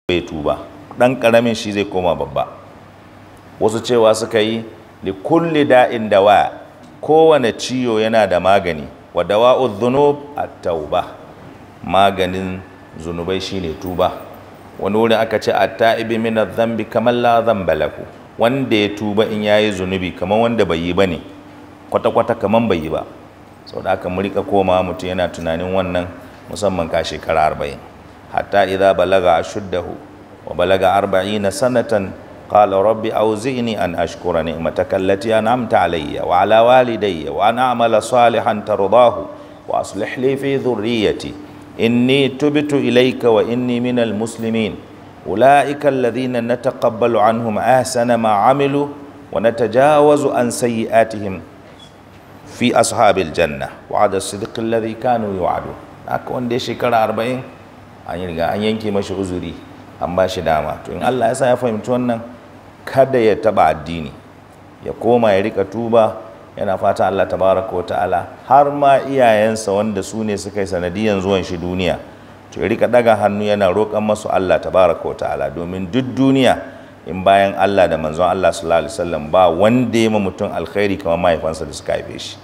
bai tuba, ɗan ƙaramin shi zai koma babba. Wasu cewa suka yi li kulli da'in dawa, kowane ciwo yana da magani, wa dawa'u dhunub at-tauba, maganin zunubai shine tuba. Wani wurin aka ce at-ta'ibi min adh-dhanbi kaman la dhanba lahu, wanda ya tuba in yayi zunubi kaman wanda bai yi bane, kwata-kwata kaman bai yi ba. Saboda haka mu rika koma mutum yana tunanin wannan, musamman ka shekara 40. Hatta idza balaga ashuddahu wa balaga 40 sanatan qala rabbi awzi'ni an ashkura ni'mataka allati an'amta alayya wa ala walidayya wa an a'mala salihan tardahu wa aslih li fi dhurriyyati inni tubtu ilayka wa inni minal muslimin ulaika alladhina nataqabbalu anhum ahsana ma 'amilu wa natajawazu an sayyi'atihim fi ashabil janna wa'ada as-sidqi alladhi kanu yu'adun. Haka wanda ya shekara 40 an riga an yanke mashi uzuri, an ba shi dama. To in Allah ya sa ya fahimci wannan, kada ya taba addini, ya koma ya rika tuba, yana fata Allah tabaraka wa ta'ala har ma iyayensa wanda su ne suka yi sanadiyan zuwan shi duniya, to ya rika daga hannu yana roƙon masu Allah tabaraka wa ta'ala, domin duk duniya in bayan Allah da manzon Allah sallallahu alaihi wasallam ba wanda ya ma mutum alkhairi kamar mahaifansa da suka haife shi.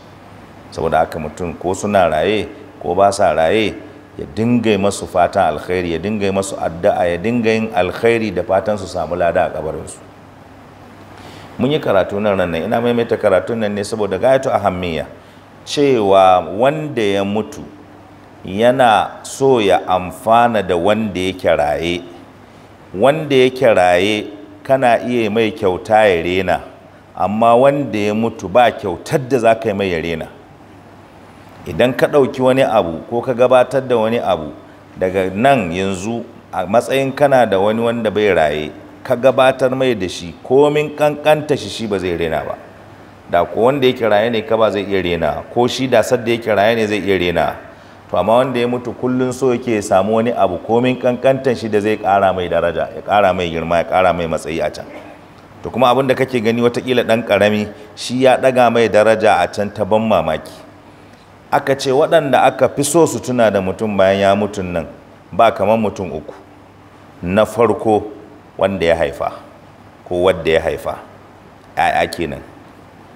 Saboda haka mutum ko suna raye ko ba sa raye, ya dinga masu fatan alkhairi, ya dinga masu addu'a, ya dinga yin alkhairi da fatan su samu lada a kabarinsu. Mun yi karatu nan ina maimaita karatun nan ne saboda gayatu ahammiya, cewa wanda ya mutu yana so ya amfana da wanda yake raye. Wanda yake raye kana iya mai kyauta ya rena, amma wanda ya mutu ba kyautar da za ka yi mai ya rena. Idan ka ɗauki wani abu ko ka gabatar da wani abu daga nan yanzu a matsayin kana da wani wanda bai raye, ka gabatar mai da shi komin kankanta shi ba zai rena ba. Da ko wanda yake raye ne ka ba zai iya rena, ko shi da sadda yake raye ne zai iya rena. To amma wanda ya mutu kullun so yake ya samu wani abu komin kankantan shi da zai ƙara mai daraja, ya ƙara mai girma, ya ƙara mai matsayi a can. To kuma abin da kake gani watakila ɗan ƙarami shi ya ɗaga mai daraja a can ta ban mamaki. Aka ce waɗanda aka fi so su tuna da mutum bayan ya mutun nan ba kamar mutum uku. Na farko wanda ya haifa ko wadda ya haifa, ‘ya'ya kenan.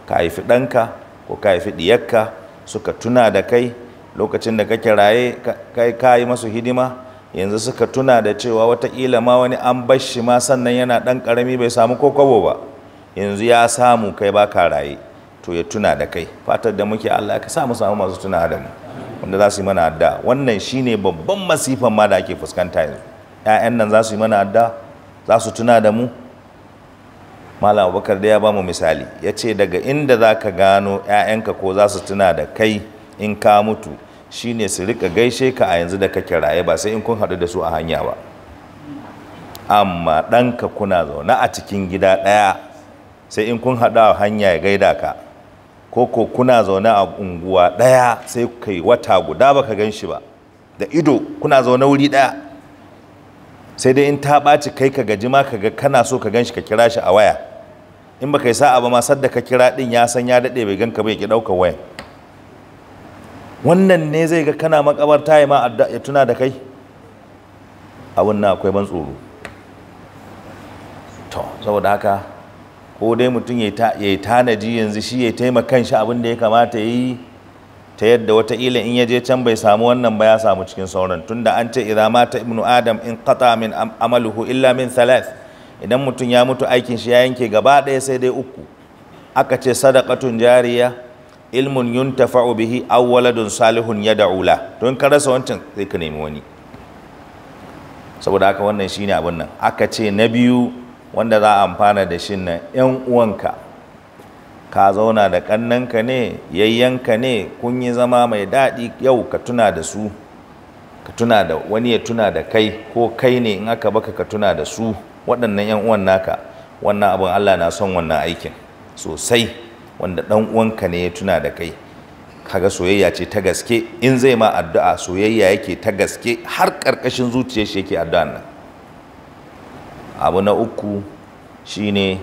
Ka haifi ɗanka ko ka haifi ɗiyarka suka tuna da kai lokacin da kake raye, kai ka yi masu hidima, yanzu suka tuna da cewa wataƙila ma wani an bar shi ma sannan yana ɗan ƙarami bai samu ko kwabo ba, yanzu ya samu kai ba ka raye, to ya tuna da kai. Fatar da muke Allah ka sa mu samu masu tuna da mu, wanda za su yi mana adda. Wannan shine babban masifan ma da ake fuskanta yanzu. ‘Ya'yan nan za su yi mana adda, za su tuna da mu. Malam Abubakar da ya ba mu misali, ya ce daga inda za ka gano ‘ya'yanka ko za su tuna da kai in ka mutu shine su rika gaishe ka a yanzu da kake raye, ba sai in kun haɗu da su a hanya ba. Amma ɗanka kuna zaune a cikin gida ɗaya, sai in kun haɗu a hanya ya gaida ka, ko kuna zaune a unguwa ɗaya sai kai wata guda baka gan shi ba da ido, kuna zaune wuri ɗaya, sai dai in ta ɓaci kai ka gaji ma ka ga kana so ka gan shi ka kira shi a waya, in baka yi sa'a ba ma sadda ka kira ɗin ya san ya daɗe bai gan ka bai ki ɗaukar wayan. Wannan ne zai ga kana makabarta ya ma ya tuna da kai? Abun na akwai ban tsoro. To saboda haka ko dai mutum ya yi tanaji yanzu shi ya taimakan shi abin da ya kamata ya yi, ta yadda wataƙila in ya je can bai samu wannan ba ya samu cikin sauran, tunda an ce idza mata ibnu adam in qata min amaluhu illa min thalath, idan mutum ya mutu aikin shi ya yanke gaba ɗaya sai dai uku. Aka ce sadaqatun jariya, ilmun yuntafa'u bihi, aw waladun salihun yad'u la. To in ka rasa wancan sai ka nemi wani. Saboda haka wannan shine abin nan. Aka ce na biyu wanda za a amfana da shi nan, ‘yan uwanka. Ka zauna da ƙannanka ne, yayyanka ne, kun yi zama mai daɗi, yau ka tuna da su, ka tuna da wani ya tuna da kai, ko kai ne in aka baka ka tuna da su waɗannan ‘yan uwan naka. Wannan abin Allah na son wannan aikin sosai, wanda ɗan uwanka ne ya tuna da kai. Kaga soyayya ce ta gaske, in zai ma addu'a soyayya yake ta gaske, har ƙarƙashin zuciyar shi yake addu'an nan. Abu na uku shine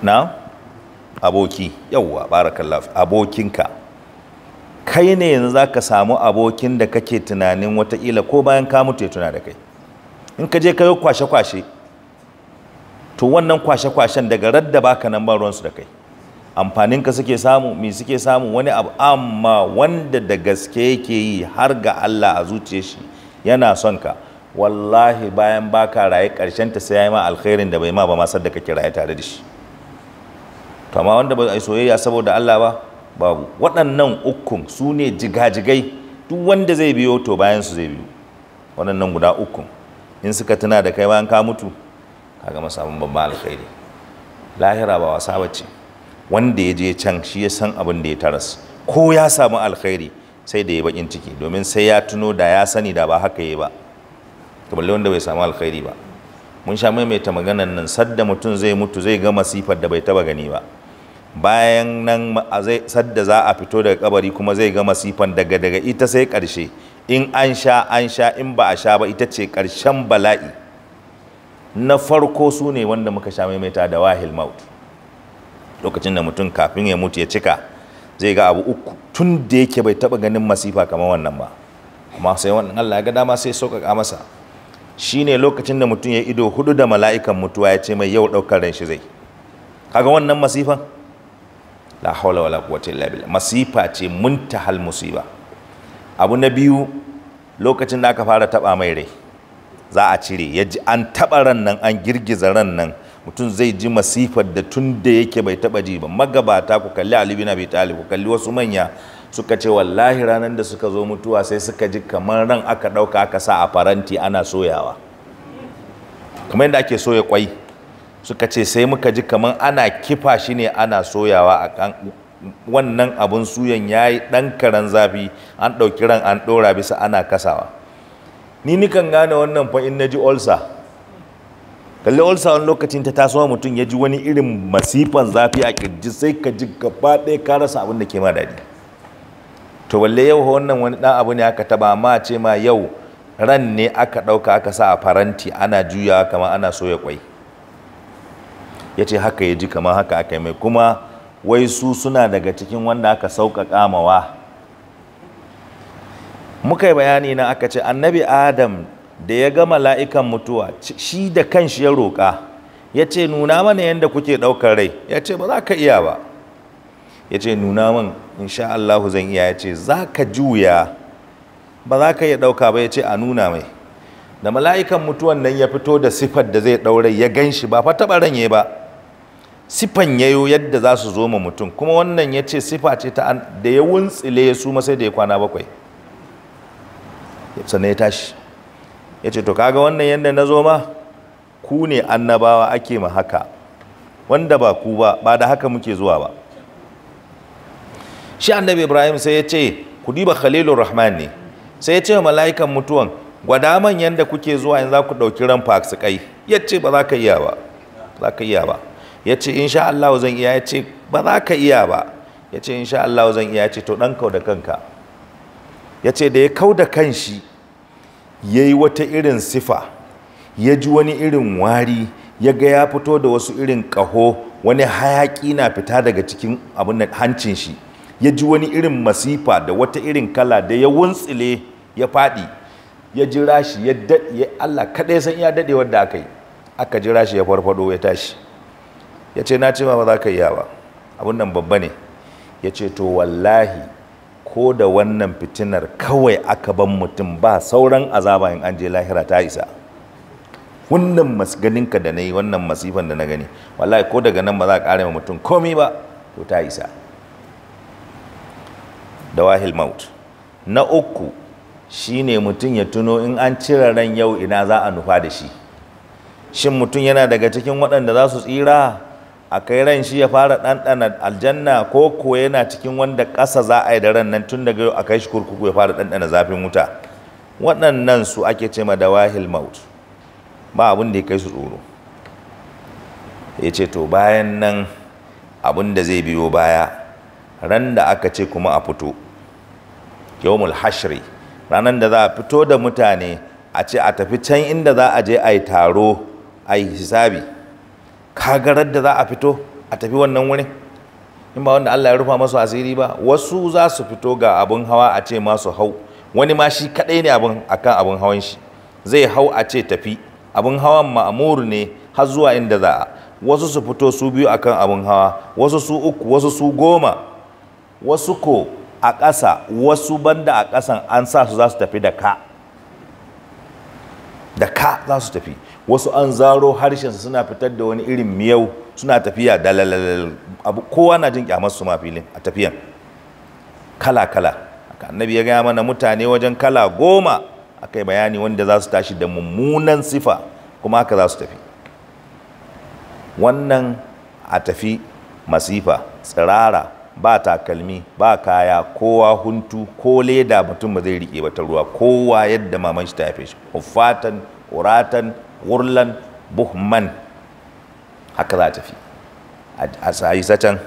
na aboki. Yawwa, barakallahu, abokinka. Kai ne yanzu za ka samu abokin da kake tunanin wataƙila ko bayan ka mutu ya tuna da kai. in ka je ka yi kwashe-kwashe to wannan kwashe-kwashen daga radda baka nan ba ruwansu da kai, amfaninka suke samu, me suke samu wani abu. Amma wanda da gaske yake yi har ga Allah a zuciyar shi yana son ka, wallahi bayan baka raye karshen ta sai ya yi ma alkhairin da bai ma ba ma sadda kake raye tare da shi. To amma wanda ba ai soyayya saboda Allah ba, babu. Waɗannan ukun su ne jigajigai, duk wanda zai biyo to bayan su zai biyo. Waɗannan guda ukun in suka tuna da kai bayan ka mutu, kaga masa babban alkhairi. Lahira ba wasa bace. Wanda ya je can shi ya san abin da ya taras, ko ya samu alkhairi sai da ya bakin ciki, domin sai ya tuno da ya sani da ba haka yi ba. To balle wanda bai samu alkhairi ba. Mun sha maimaita maganan nan, sadda mutum zai mutu zai ga masifar da bai taba gani ba. Bayan nan sadda za a fito daga kabari kuma zai ga masifan daga ita sai karshe. In an sha in ba a sha ba ita ce karshen bala'i. Na farko su ne wanda muka sha maimaita da wahil maut. Lokacin da mutum kafin ya mutu ya cika zai ga abu uku tun da yake bai taba ganin masifa kamar wannan ba, amma sai wannan Allah ya ga dama sai sauƙaƙa masa. Shine lokacin da mutum ya ido hudu da mala'ikan mutuwa ya ce mai yau ɗaukar ran shi zai. Kaga wannan masifan la haula wala quwwata illa billah, masifa ce muntahal musiba. Abu na biyu, lokacin da aka fara taba mai rai za a cire, ya ji an taba ran nan, an girgiza ran nan, mutum zai ji masifar da tun da yake bai taba ji ba. Magabata, ku kalli Ali bin Abi Talib, ku kalli wasu manya, suka ce wallahi ranar da suka zo mutuwa sai suka ji kamar ran aka dauka aka sa a faranti ana soyawa, kamar yadda ake soya kwai. Suka ce sai muka ji kamar ana kifa shi ne ana soyawa a kan wannan abun suyan, yayi dan karan zafi, an dauki ran an dora bisa ana kasawa. Ni nikan gane wannan fa in naji ulcer. Kalli ulcer wani lokacin ta tasowa mutum ya ji wani irin masifan zafi a kirji, sai ka ji gaba ɗaya ka rasa abin da ke ma daɗi. To balle yau wannan wani ɗan abu ne aka taba, ma ce ma yau ran ne aka ɗauka aka sa a faranti ana juyawa kamar ana soya kwai. Ya ce haka ya ji kamar haka aka yi mai, kuma wai su suna daga cikin wanda aka sauƙaƙa mawa. Muka yi bayani na aka ce annabi Adam da ya ga mala'ikan mutuwa shi da kanshi ya roƙa, ya ce nuna mana yadda kuke ɗaukar rai. Ya ce ba za ka iya ba. Ya ce nuna min, insha Allahu zan iya. Ya ce za ka juya, ba za ka iya ɗauka ba. Ya ce a nuna mai. Da mala'ikan mutuwan nan ya fito da sifar da zai ɗaure, ya gan shi ba fa taɓa ranye ba, sifan yayo yadda za su zo ma mutum. Kuma wannan ya ce sifa ce ta da ya wuntsile ya suma sai da ya kwana 7 sannan ya tashi. Ya ce to kaga wannan yadda na zo ma, ku ne annabawa ake ma haka, wanda ba ku ba da haka muke zuwa ba. Shi annabi Ibrahim sai ya ce ku diba Khalilur Rahman ne, sai ya ce wa mala'ikan mutuwan gwada man yadda kuke zuwa yanzu za ku ɗauki ran fasikai. Ya ce ba za ka iya ba, za ka iya ba. Ya ce insha Allah zan iya. Ya ce ba za ka iya ba. Ya ce insha Allah zan iya. Ya ce to ɗan kau da kanka. Ya ce da ya kau da kanshi, ya yi wata irin sifa, ya ji wani irin wari, ya ga ya fito da wasu irin ƙaho, wani hayaƙi na fita daga cikin abin hancin shi, ya ji wani irin masifa da wata irin kala, da ya wuntsile ya faɗi, ya jira shi, ya daɗe, Allah kaɗai san iya daɗewar da aka yi, aka jira shi ya farfado ya tashi. Ya ce na ce ma ba za ka iya ba, abin nan babba ne. Ya ce to wallahi ko da wannan fitinar kawai aka ban mutum ba sauran azaba in an je lahira ta isa. Wannan ganinka da na yi, wannan masifan da na gani, wallahi ko daga nan ba za a ƙare ma mutum komi ba, to ta isa. Dawahil maut. Na uku shine mutum ya tuno in an cire ran yau ina za a nufa da shi. Shin mutum yana daga cikin waɗanda za su tsira a kai ran shi ya fara ɗanɗana aljanna, ko yana cikin wanda ƙasa za a yi da ran nan tun daga yau a kai shi kurkuku ya fara ɗanɗana zafin wuta? Waɗannan su ake ce ma dawahil maut, ba abin da ya kai su tsoro. Ya ce to bayan nan abin da zai biyo baya, ran da aka ce kuma a fito yawmul hashri, ranar da za a fito da mutane a ce a tafi can inda za a je a yi taro a yi hisabi. Kagarar da za a fito a tafi wannan wurin, in ba wanda Allah ya rufa masu asiri ba. Wasu za su fito ga abin hawa a ce masu hau, wani ma shi kadai ne akan abin hawan shi zai hau a ce tafi, abin hawan ma'mur ne har zuwa inda za a, wasu su fito su biyu akan abin hawa, wasu su uku, wasu su 10, wasu ko a ƙasa, wasu banda a ƙasan an sa su za su tafi da ka za su tafi, wasu an zaro harshensu suna fitar da wani irin miyau suna tafiya da lalal abu, kowa na jin kyamar su ma filin a tafiyan kala annabi ya gaya mana mutane wajen kala 10 akai bayani wanda za su tashi da mummunan sifa kuma haka za su tafi. Wannan a tafi masifa tsirara, ba takalmi ba kaya, kowa huntu ko leda mutum ba zai rike ba ta ruwa, kowa yadda maman shi ta haife shi, huffatan uratan wurlan buhman, haka za a tafi a isa can.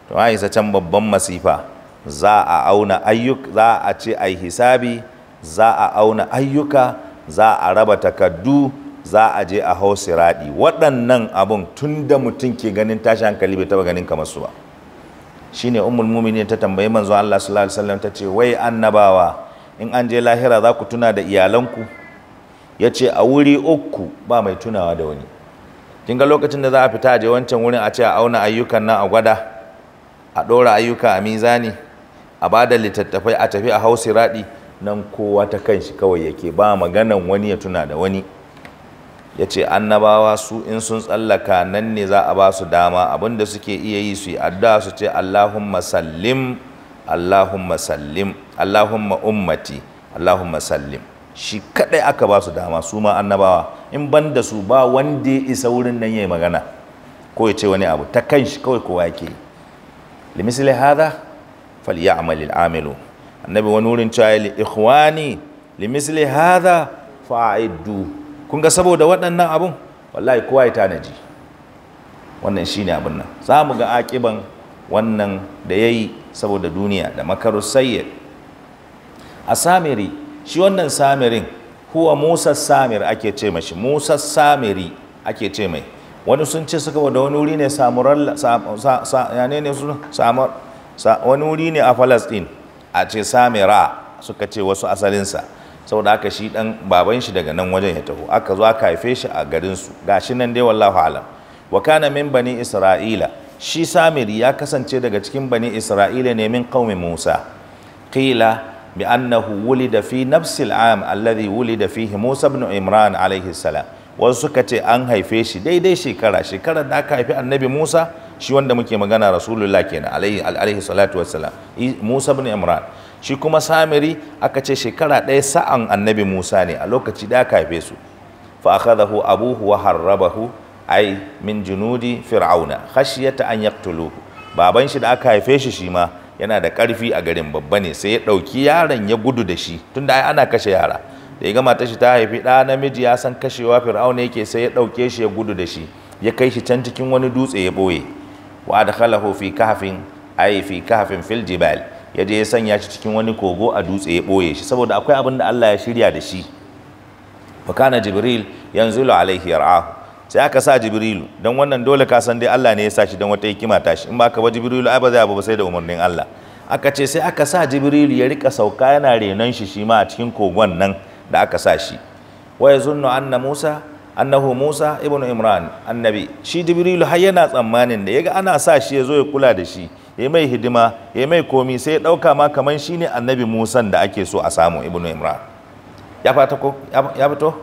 To a isa can babban masifa, za a auna ayyuka, za a ce ai hisabi, za a auna ayyuka, za a raba takaddu, za a je a hau siradi. Waɗannan abun tun da mutum ke ganin tashi hankali bai taba ganin kamar su ba. Shine ummul mu'minin ta tambayi manzo Allah sallallahu alaihi wasallam, ta ce wai annabawa in an je lahira za ku tuna da iyalanku? Ya ce a wuri 3 ba mai tunawa da wani. Kin ga lokacin da za a fita je wancan wurin a ce a auna ayyukan nan a gwada, a ɗora ayyuka a mizani, a bada littattafai, a tafi a hau siradi, nan kowa ta kanshi kawai yake, ba maganan wani ya tuna da wani. Ya ce annabawa su in sun tsallaka nan ne za a ba su dama, abinda suke iya yi su yi addu'a su ce Allahumma sallim, Allahumma sallim, Allahumma ummati, Allahumma sallim. Shi kadai aka ba su dama su ma annabawa, in ban da su ba wanda ya isa wurin nan yayi magana ko ya ce wani abu, ta kanshi kawai kowa yake yi. Limisli hadha falyamal al'amilu. Annabi wani wurin cewa li ikhwani limisli hadha fa'iddu. Kun ga saboda waɗannan abun wallahi kowa ya tanaji. Wannan shine abin nan, za mu ga akiban wannan da yayi saboda duniya da makarus sayyid. A Samiri, shi wannan Samirin huwa Musa Samir ake ce mashi, Musa Samiri ake ce mai. Wani sun ce suka da wani wuri ne wani wuri ne a Palestine a ce Samira, suka ce wasu asalinsa, saboda haka shi dan baban shi daga nan wajen ya taho, aka zo aka haife shi a garin su, gashi nan dai wallahu alam. Wa kana min bani Isra'ila, shi Samiri ya kasance daga cikin bani Isra'ila ne min qaumi Musa. Qila bi annahu wulida fi nafsi al-am alladhi wulida fihi Musa ibn Imran alayhi salam. Wasu suka ce an haife shi daidai shekarar da aka haifi annabi Musa, shi wanda muke magana Rasulullah kenan alaihi salatu wassalam, Musa ibn Imran. Shi kuma Samiri aka ce shekara ɗaya sa'an annabi Musa ne, a lokaci da aka haife su. Fa akhadahu abuhu wa harrabahu ay min junudi fir'auna khashiyata an yaqtuluhu. Baban shi da aka haife shi shi ma yana da ƙarfi a garin, babba ne, sai ya ɗauki yaron ya gudu da shi, tunda ai ana kashe yara. Da ya gama tashi ta haifi ɗa namiji, ya san kashewa fir'auna yake, sai ya ɗauke shi ya gudu da shi, ya kai shi can cikin wani dutse ya ɓoye. Wa adkhalahu fi kahfin ay fi kahfin fil jibal. Ya je ya sanya shi cikin wani kogo a dutse ya ɓoye shi, saboda akwai abin da Allah ya shirya da shi. Fa kana Jibril yanzilu alaihi yar'ahu. Sai aka sa Jibrilu, don wannan dole ka san dai Allah ne ya sa shi don wata hikima ta shi, in ba ka ba Jibrilu ai ba zai abu ba sai da umarnin Allah. Aka ce sai aka sa Jibrilu ya rika sauka yana renon shi ma a cikin kogon nan da aka sa shi. Wa yazunnu annahu Musa ibn Imran annabi. Shi Jibrilu har yana tsammanin da yaga ana sa shi ya zo ya kula da shi, ya mai hidima, ya mai komi, sai ya dauka ma kaman shine annabi Musa da ake so a samu ibn Imran. Ya fito?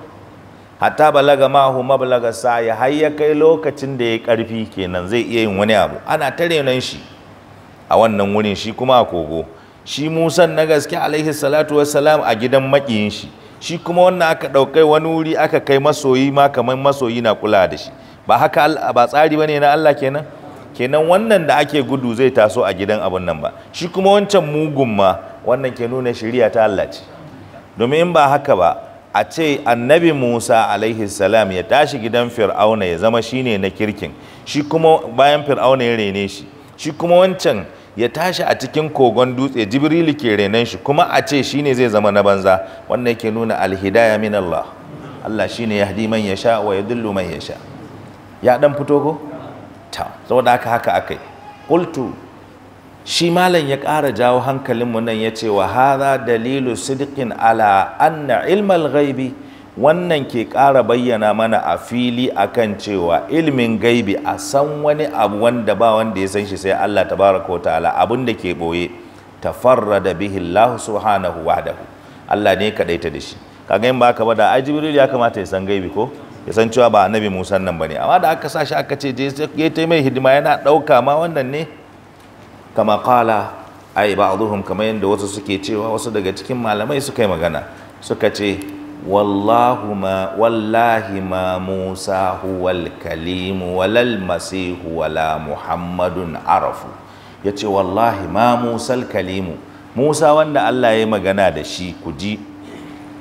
Hatta balaga ma'ahu mablaga sa'i, har ya kai lokacin da ya karfi kenan zai iya yin wani abu, ana ta renon shi a wannan wurin, shi kuma a kogo. Shi Musa na gaske alaihi salatu wassalam a gidan makiyin shi, shi kuma wannan aka ɗaukai wani wuri aka kai masoyi ma, kamar masoyi na kula da shi. Ba haka ba tsari bane na Allah kenan? Kenan wannan da ake gudu zai taso a gidan abun nan ba, shi kuma wancan mugun ma, wannan ke nuna shari'a ta Allah ce. Domin in ba haka ba, a ce annabi Musa alaihi salam ya tashi gidan Fir'auna ya zama shine na kirkin, shi kuma bayan Fir'auna ya rene shi, shi kuma wancan ya tashi a cikin kogon dutse, Jibrilu ke renen shi, kuma a ce shine zai zama na banza. Wannan yake nuna alhidaya min Allah. Allah shine yahdi man yasha wa yadullu man yasha. Ya dan fito ko? Ta, saboda haka akai. Qultu, shi malam ya ƙara jawo hankalinmu nan ya ce wa hadha dalilu sidqin ala anna ilmal ghaibi, wannan ke ƙara bayyana mana a fili akan cewa ilmin gaibi a san wani abu wanda ba wanda ya san shi sai Allah tabaraka wa ta'ala, abin da ke boye tafarrada bihi Allah subhanahu wahdahu, Allah ne kadaita da shi. Kaga in ba ka ba da ai Jibril ya kamata ya san gaibi ko ya san cewa ba annabi Musa nan bane, amma da aka sa shi aka ce ya ta mai hidima yana dauka ma wannan ne, kama qala ai ba'dhum, kamar yanda wasu suke cewa, wasu daga cikin malamai suka yi magana suka ce wallahi ma Musa huwal kalimu walal masihu wala Muhammadun arafu, yace wallahi ma Musal kalimu, Musa wanda Allah ya magana da shi ku ji,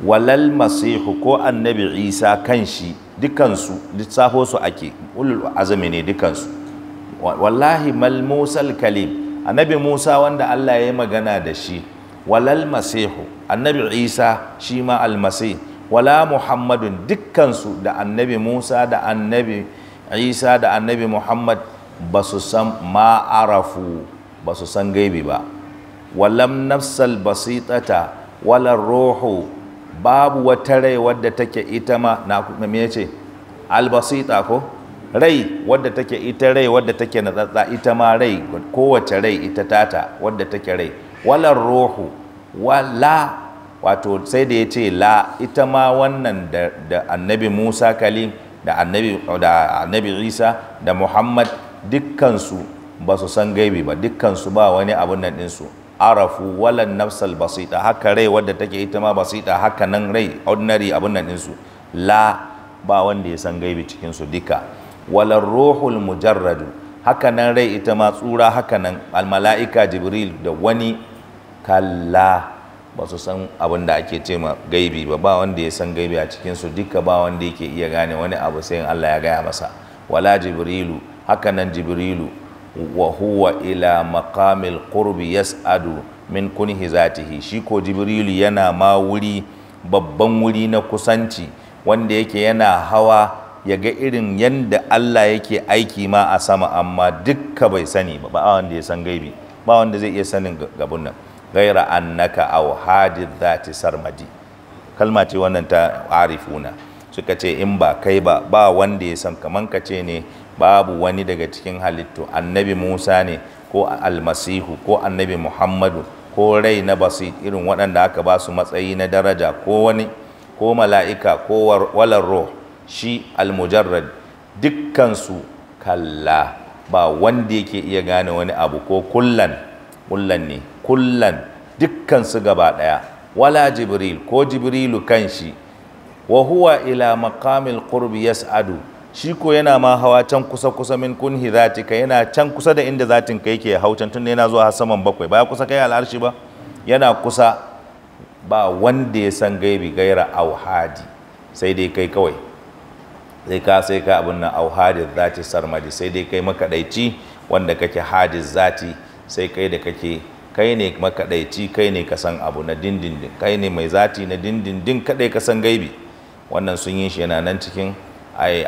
walal masihu ko annabi Isa kanshi dukansu lissafo su ake ulul azumi ne dukansu, wallahi mal Musal kalim, annabi Musa wanda Allah ya magana da shi, walal masihu annabi Isa shi ma almasih, wala Muhammadun dukkansu da annabi Musa da annabi Isa da annabi Muhammad ba su san ma'arafu, ba su san gaibi ba. Walam nafsal basitata wala ruhu, babu wata rai wadda take ita ma na me yace albasita ko rai wadda take ita rai wadda take na tsatsa ita ma rai, kowace rai ita tata wadda take rai, wala ruhu wala, wato sai da yace la, ita ma wannan da annabi Musa kalim da annabi Isa da Muhammad dukkansu ba su san gaibi ba, dukkansu ba wani abun nan ɗinsu. Arafu walan nafsal basita, haka rai wadda take ita ma basita, haka nan rai ordinary abun nan ɗinsu, la, ba wanda ya san gaibi cikinsu duka. Walar ruhul mujarradu, haka nan rai ita ma tsura, haka nan almala'ika Jibril da wani, kalla, ba su san abin da ake ce ma gaibi ba wanda ya san gaibi a cikinsu duka, ba wanda yake iya gane wani abu sai Allah ya gaya masa. Wala Jibrilu, haka nan Jibrilu, wa huwa ila maqamil qurbi yas'adu min kunhi zatihi, shi ko Jibrilu yana ma wuri, babban wuri na kusanci wanda yake yana hawa ya ga irin yanda Allah yake aiki ma a sama, amma dukka bai sani ba wanda ya san gaibi, ba wanda zai iya sanin gabun nan. Gaira annaka aw hadith zati sarmadi, kalma ce wannan ta arifuna suka ce in ba kai ba wanda ya san, kaman ka ce ne babu wani daga cikin halittu, annabi Musa ne ko almasihu ko annabi Muhammadu ko rai na basit, irin waɗanda aka ba su matsayi na daraja, ko wani ko mala'ika ko walar roh, shi almujarrad dukkansu kalla, ba wanda yake iya gane wani abu, ko kullan ne kullan dukkansu gaba ɗaya. Wala Jibril ko Jibrilu kanshi, wa huwa ila maqamil qurbi yas'adu, shi ko yana ma hawa can kusa min kunhi zatika, yana can kusa da inda zatin ka yake hau can, tunda yana zuwa har saman bakwai, ba ya kusa kai al'arshi ba, yana kusa. Ba wanda ya san gaibi gaira auhadi, sai dai kai kawai, sai ka abin nan auhadi zati sarmadi, sai dai kai makadaici wanda kake hadis zati, sai kai da kai ne makadaici, kai ne ka san abu na dindindin, kai ne mai zati na dindindin, kadai ka san gaibi. Wannan sun yi shi yana nan cikin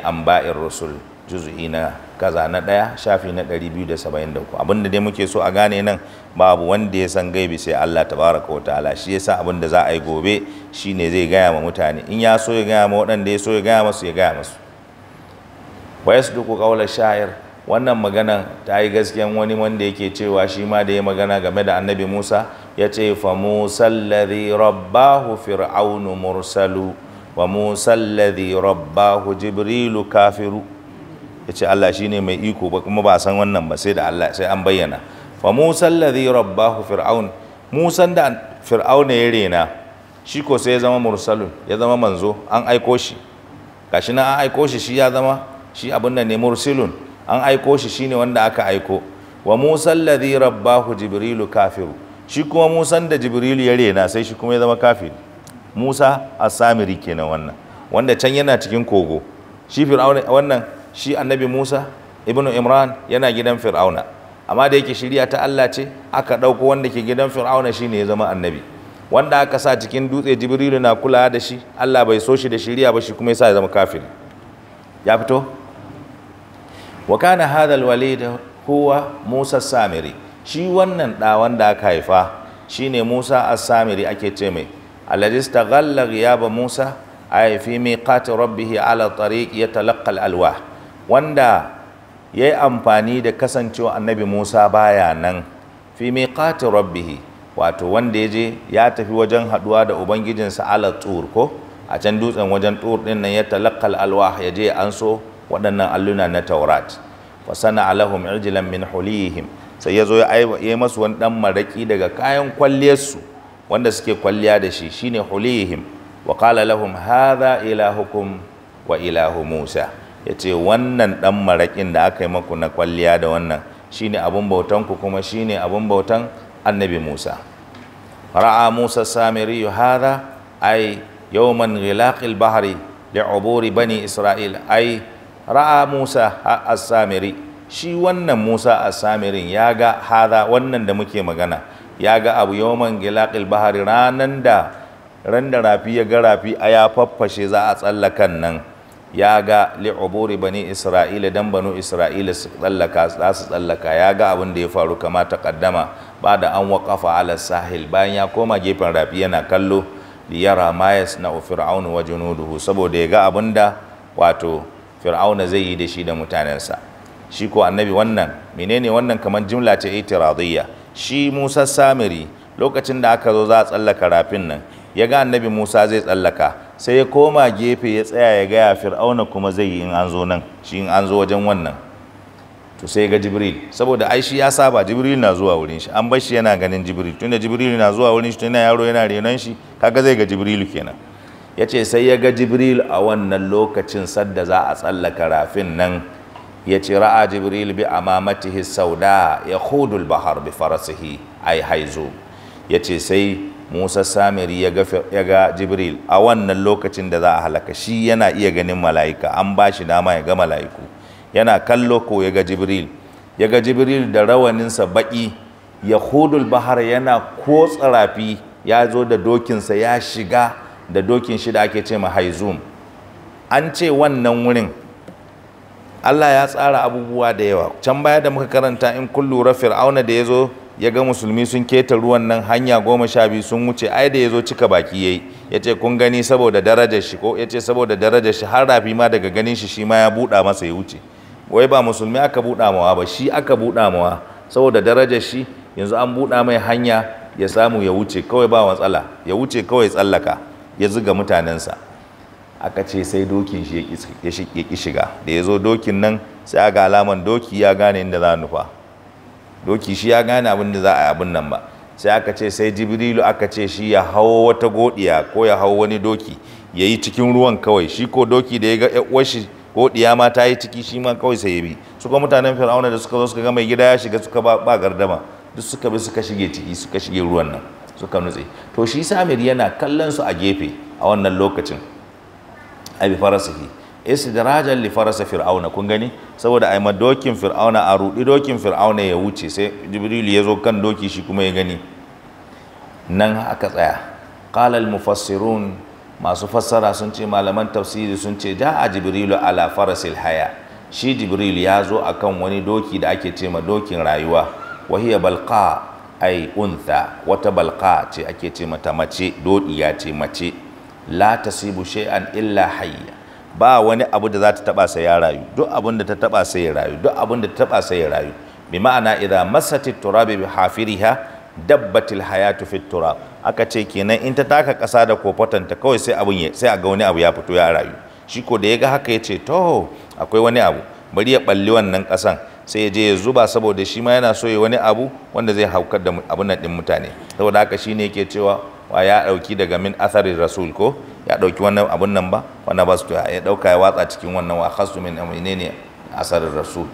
amba'ir rusul juz'i na kaza na 1 shafi na 273. Abinda dai muke so a gane nan, babu wanda ya san gaibi sai Allah tabaraka wa ta'ala. Shi yasa abinda za a yi gobe shine zai gaya ma mutane, in ya so ya gaya ma waɗanda ya so ya gaya masu, ya gaya masu. Wa yasduqu qawla sha'ir, wannan magana ta yi gaskiyan wani wanda yake cewa shi ma da ya magana game da annabi Musa, ya ce fa Musa alladhi rabbahu fir'aunu mursalu wa Musa alladhi rabbahu Jibrilu kafiru. Yace Allah shine mai iko, ba kuma ba san wannan ba sai da Allah, sai an bayyana. Fa Musa alladhi rabbahu fir'aun, Musan da fir'auna ya rena, shi ko sai ya zama mursalun, ya zama manzo, an aiko shi. Gashi nan an aiko shi, shi ya zama shi abin nan ne mursilun, an aiko shi shine wanda aka aiko. Wa Musa alladhi rabbahu Jibrilu kafiru, shi kuma Musan da Jibrilu ya rena sai shi kuma ya zama kafiri. Musa as-Samiri kenan wannan, wanda can yana cikin kogo. Shi Fir'auna wannan, shi annabi Musa ibnu Imran yana gidan Fir'auna, amma da yake shari'a ta Allah ce, aka dauko wanda ke gidan Fir'auna shine ya zama annabi. Wanda aka sa cikin dutse Jibrilu na kula da shi, Allah bai so shi da shari'a ba, shi kuma yasa ya zama kafiri. Ya fito? Wa kana hadha al-walid huwa Musa as-Samiri, shi wannan da wanda aka haifa shine Musa as-Samiri ake ce mai, alladhi istaghalla ghiyaba Musa, ay fi miqati rabbih ala tariq yatalaqqa al-alwah, wanda yayi amfani da kasancewa annabi Musa baya nan fi miqati rabbih, wato wanda yaje ya tafi wajen haduwa da ubangijinsa ala tur ko a can dutsen wajen tur din nan yatalaqqa al-alwah, yaje an so waɗannan alluna na Taurat. Wa sana'a lahum ijlan min hulihim, sai yazo ya yi masu wani dan maraki daga kayan kwalliyarsu wanda suke kwalliya da shi, shine hulihim. Wa qala lahum hadha ilahukum wa ilahu Musa, yace wannan dan marakin da aka yi maku na kwalliya da wannan shine abun bautan ku kuma shine abun bautan annabi Musa. Ra'a Musa Samiri hadha ay yawman ghilaqil bahri li'uburi bani Isra'il, ay ra'a Musa as-Samiri, shi wannan Musa as-Samirin ya ga hadha wannan da muke magana, ya ga abu yawman ghilaqil bahri, ran da rafi ya ga rafi a ya faffashe za a tsallakan nan, ya ga li'uburi bani Isra'ila dan banu Isra'ila su tsallaka, za su tsallaka, ya ga abin da ya faru kama ta kaddama ba da an waƙafa ala sahil, bayan ya koma gefen rafi yana kallo liyara ma yasna'u fir'aunu wa junuduhu, saboda ya ga abin da wato fir'auna zai yi da shi da mutanensa. Shi ko annabi wannan menene wannan, kamar jimla ce itiradiyya. Shi Musa Samiri lokacin da aka zo za a tsallaka rafin nan, ya ga annabi Musa zai tsallaka, sai ya koma gefe ya tsaya ya gaya fir'auna kuma zai yi in an zo nan, shi in an zo wajen wannan. To sai ga Jibril, saboda ai shi ya saba Jibril na zuwa wurin shi, an bar shi yana ganin Jibril, tunda Jibril na zuwa wurin shi tunda yaro yana renon shi, kaga zai ga Jibril kenan. Ya ce sai ya ga Jibril a wannan lokacin sadda za a tsallaka rafin nan, ya ce ra'a Jibril bi amamatihi sauda ya khudul bahar bi farasihi ay haizu. Ya ce sai Musa Samiri ya ga Jibril a wannan lokacin da za a halaka, shi yana iya ganin mala'ika, an ba shi dama ya ga mala'iku, yana kallo ko ya ga Jibril da rawaninsa baki, ya khudul bahar, yana kotsa rafi, ya zo da dokinsa ya shiga da dokin shi da ake ce ma haizum. An ce wannan wurin Allah ya tsara abubuwa da yawa. Can baya da muka karanta in kun lura fir'auna da ya zo ya ga musulmi sun keta ruwan nan hanya 12 sun wuce, ai da ya zo cika baki yayi, ya ce kun gani saboda darajar shi, ko ya ce saboda darajar shi har rafi ma daga ganin shi ma ya buɗa masa ya wuce. Wai ba musulmi aka buɗa mawa ba, shi aka buɗa mawa saboda darajar shi, yanzu an buɗa mai hanya ya samu ya wuce kawai ba matsala, ya wuce kawai tsallaka, ya zuga mutanensa. Aka ce sai dokin shi ya ƙi shiga, da ya zo dokin nan sai aga alaman doki ya gane inda za a nufa, doki shi ya gane abin da za a yi abin nan ba. Sai aka ce sai Jibrilu aka ce shi ya hau wata godiya ko ya hau wani doki ya yi cikin ruwan kawai, shi ko doki da ya ga uwar shi godiya ma ta yi ciki, shi ma kawai sai ya bi. Suka mutanen Fir'auna da suka zo suka ga mai gida ya shiga, suka ba gardama, duk suka bi suka shige ciki, suka shige ruwan nan suka nutse. To shi Samir yana kallon su a gefe a wannan lokacin, abi farasihi istidrajan li farasa fir'auna, kun gani, saboda ai ma dokin fir'auna a rudi dokin fir'auna ya wuce, sai Jibril ya zo kan doki shi kuma ya gani. Nan aka tsaya. Qala al mufassirun, masu fassara sun ce, malaman tafsiri sun ce, ja'a Jibrilu ala farasil haya, shi Jibril ya zo akan wani doki da ake ce ma dokin rayuwa, wa hiya balqa ay untha, wata balqa ce ake ce mata mace, dodiya ce mace, la tasibu shay'an illa hayya, ba wani abu da za ta taba sai ya rayu, duk abin da ta taba sai ya rayu, duk abin da ta taba sai ya rayu. Bi ma'ana idza massatit turabi bi hafiriha dabbatil hayatu fit turab, aka ce kenan in ta taka kasa da kofatanta kawai sai abun sai a ga wani abu ya fito ya rayu. Shi ko da ya ga haka ya ce to akwai wani abu, bari ya balli wannan kasan, sai ya je ya zuba, saboda shi ma yana so ya wani abu wanda zai haukar da abun nan din mutane. Saboda haka shine yake cewa wa ya dauki daga min atharir rasul, ko ya dauki wannan abun nan ba, wannan ba su to ya dauka ya watsa cikin wannan wa khasu min ne asarir rasul.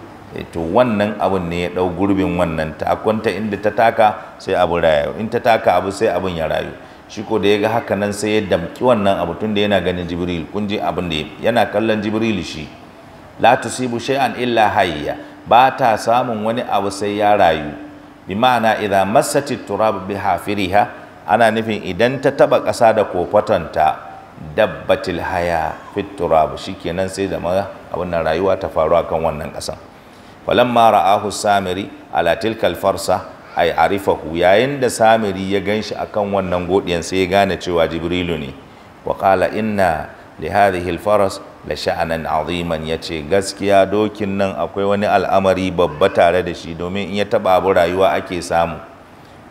To wannan abun ne ya dau gurbin wannan, ta kwanta inda ta taka sai abu rayu, in ta taka abu sai abun ya rayu. Shi ko da ya ga haka nan sai ya damki wannan abu, tun da yana ganin Jibril, kun ji abin da yana kallon Jibril, shi la tusibu shay'an illa hayya, ba ta samun wani abu sai ya rayu. Bi ma'ana idza massatit turab bi hafiriha, ana nufin idan ta taba ƙasa da kofatanta, dabbatil haya fit turab, shikenan sai da abin nan rayuwa ta faru akan wannan ƙasan. Falamma ra'ahu Samiri ala tilkal farsa ay arifahu, yayin da Samiri ya ganshi akan wannan godiyan sai ya gane cewa Jibrilu ne. Wa qala inna li hadhihi al-faras la sha'anan aziman, yace gaskiya dokin nan akwai wani al'amari babba tare da shi, domin in ya taba abu rayuwa ake samu.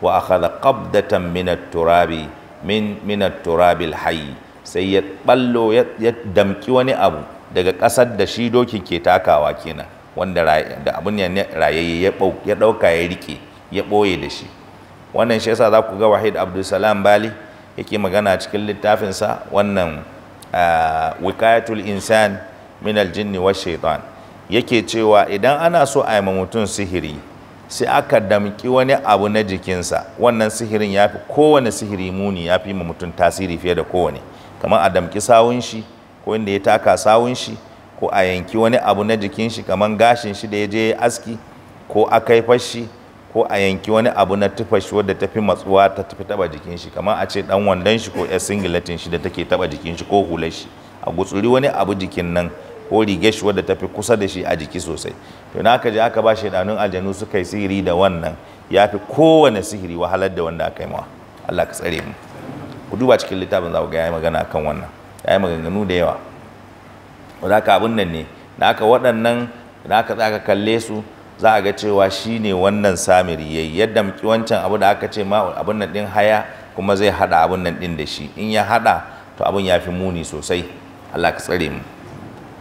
Wa akhadha qabdatan min at-turabi min at-turabi al-hayy, sai ya ballo ya damki wani abu daga ƙasar da shi dokin ke takawa kenan, wanda da abun ya rayayye ya dauka ya rike ya boye da shi. Wannan shi yasa za ku ga Wahid Abdulsalam Bali yake magana cikin littafinsa wannan wiqayatul insan min aljinni wash shaitan, yake cewa idan ana so a yi mutum sihiri sai aka damki wani abu na jikinsa, wannan sihirin ya fi kowane sihiri muni, ya fi mutum tasiri fiye da kowane. Kamar a damki sawun shi, ko inda ya taka sawun shi, ko a yanki wani abu na jikin shi kamar gashin shi da ya je aski, ko a kaifar shi, ko a yanki wani abu na tufar shi wadda ta fi matsuwa ta tafi taba jikin shi, kamar a ce dan wandon shi ko yar singilatin shi da take taba jikin shi ko hular shi, a gutsuri wani abu jikin nan ko rigar shi wadda ta fi kusa da shi a jiki sosai. To na aka je aka ba shaidanun aljanu suka yi sihiri da wannan, ya fi kowane sihiri wahalar da wanda aka yi mawa. Allah ka tsare mu. Ku duba cikin littafin za ku ga ya yi magana kan wannan, ya yi maganganu da yawa. Wadda aka abun nan ne, da aka waɗannan da aka tsaka kalle su za a ga cewa shi ne wannan samiri ya yi, yadda muki wancan abu da aka ce ma abun nan ɗin haya, kuma zai haɗa abun nan ɗin da shi, in ya haɗa to abun ya fi muni sosai. Allah ka tsare mu.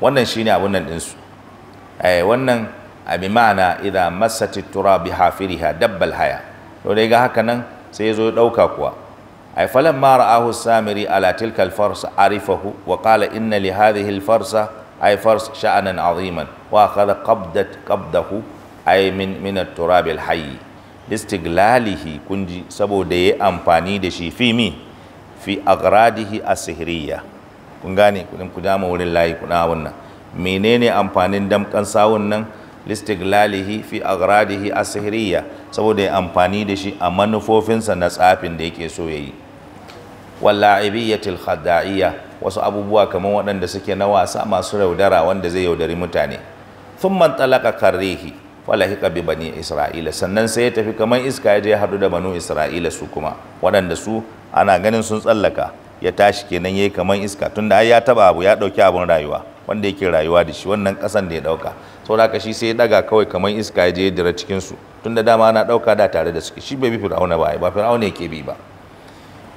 Wannan shi ne abun nan ɗinsu. Wannan abi ma'ana idza massati turabi hafiriha dabbal haya, to dai ga haka nan sai ya zo ya ɗauka kuwa. Ai falan ma ra'ahu samiri ala tilka al-farsa arifahu wa qala inna li hadhihi al-farsa ay fars sha'anan aziman wa akhadha qabdahu ay min at-turab al-hayy listiglalihi, kunji saboda yayi amfani da shi fi agradihi as-sihriyya. Kun gane ku dama wurin layi kuna wannan menene amfanin damkan sawun nan, listiglalihi fi agradihi as-sihriyya, saboda yayi amfani da shi a manufofinsa na tsafin da yake so yayi. Walla'ibiyatil khada'iyya, wasu abubuwa kamar waɗanda suke na wasa masu raudara wanda zai yaudari mutane. Thumma talaqa karrihi falahika bi bani isra'ila, sannan sai ya tafi kamar iska ya je ya haɗu da banu isra'ila su kuma waɗanda su ana ganin sun tsallaka, ya tashi kenan yayi kamar iska, tunda ai ya taba abu, ya dauki abun rayuwa wanda yake rayuwa da shi, wannan kasan da ya dauka, saboda haka shi sai ya daga kawai kamar iska ya je ya dira cikin su, tunda dama ana dauka da tare da su, shi bai bi fir'auna ba fir'auna yake bi ba.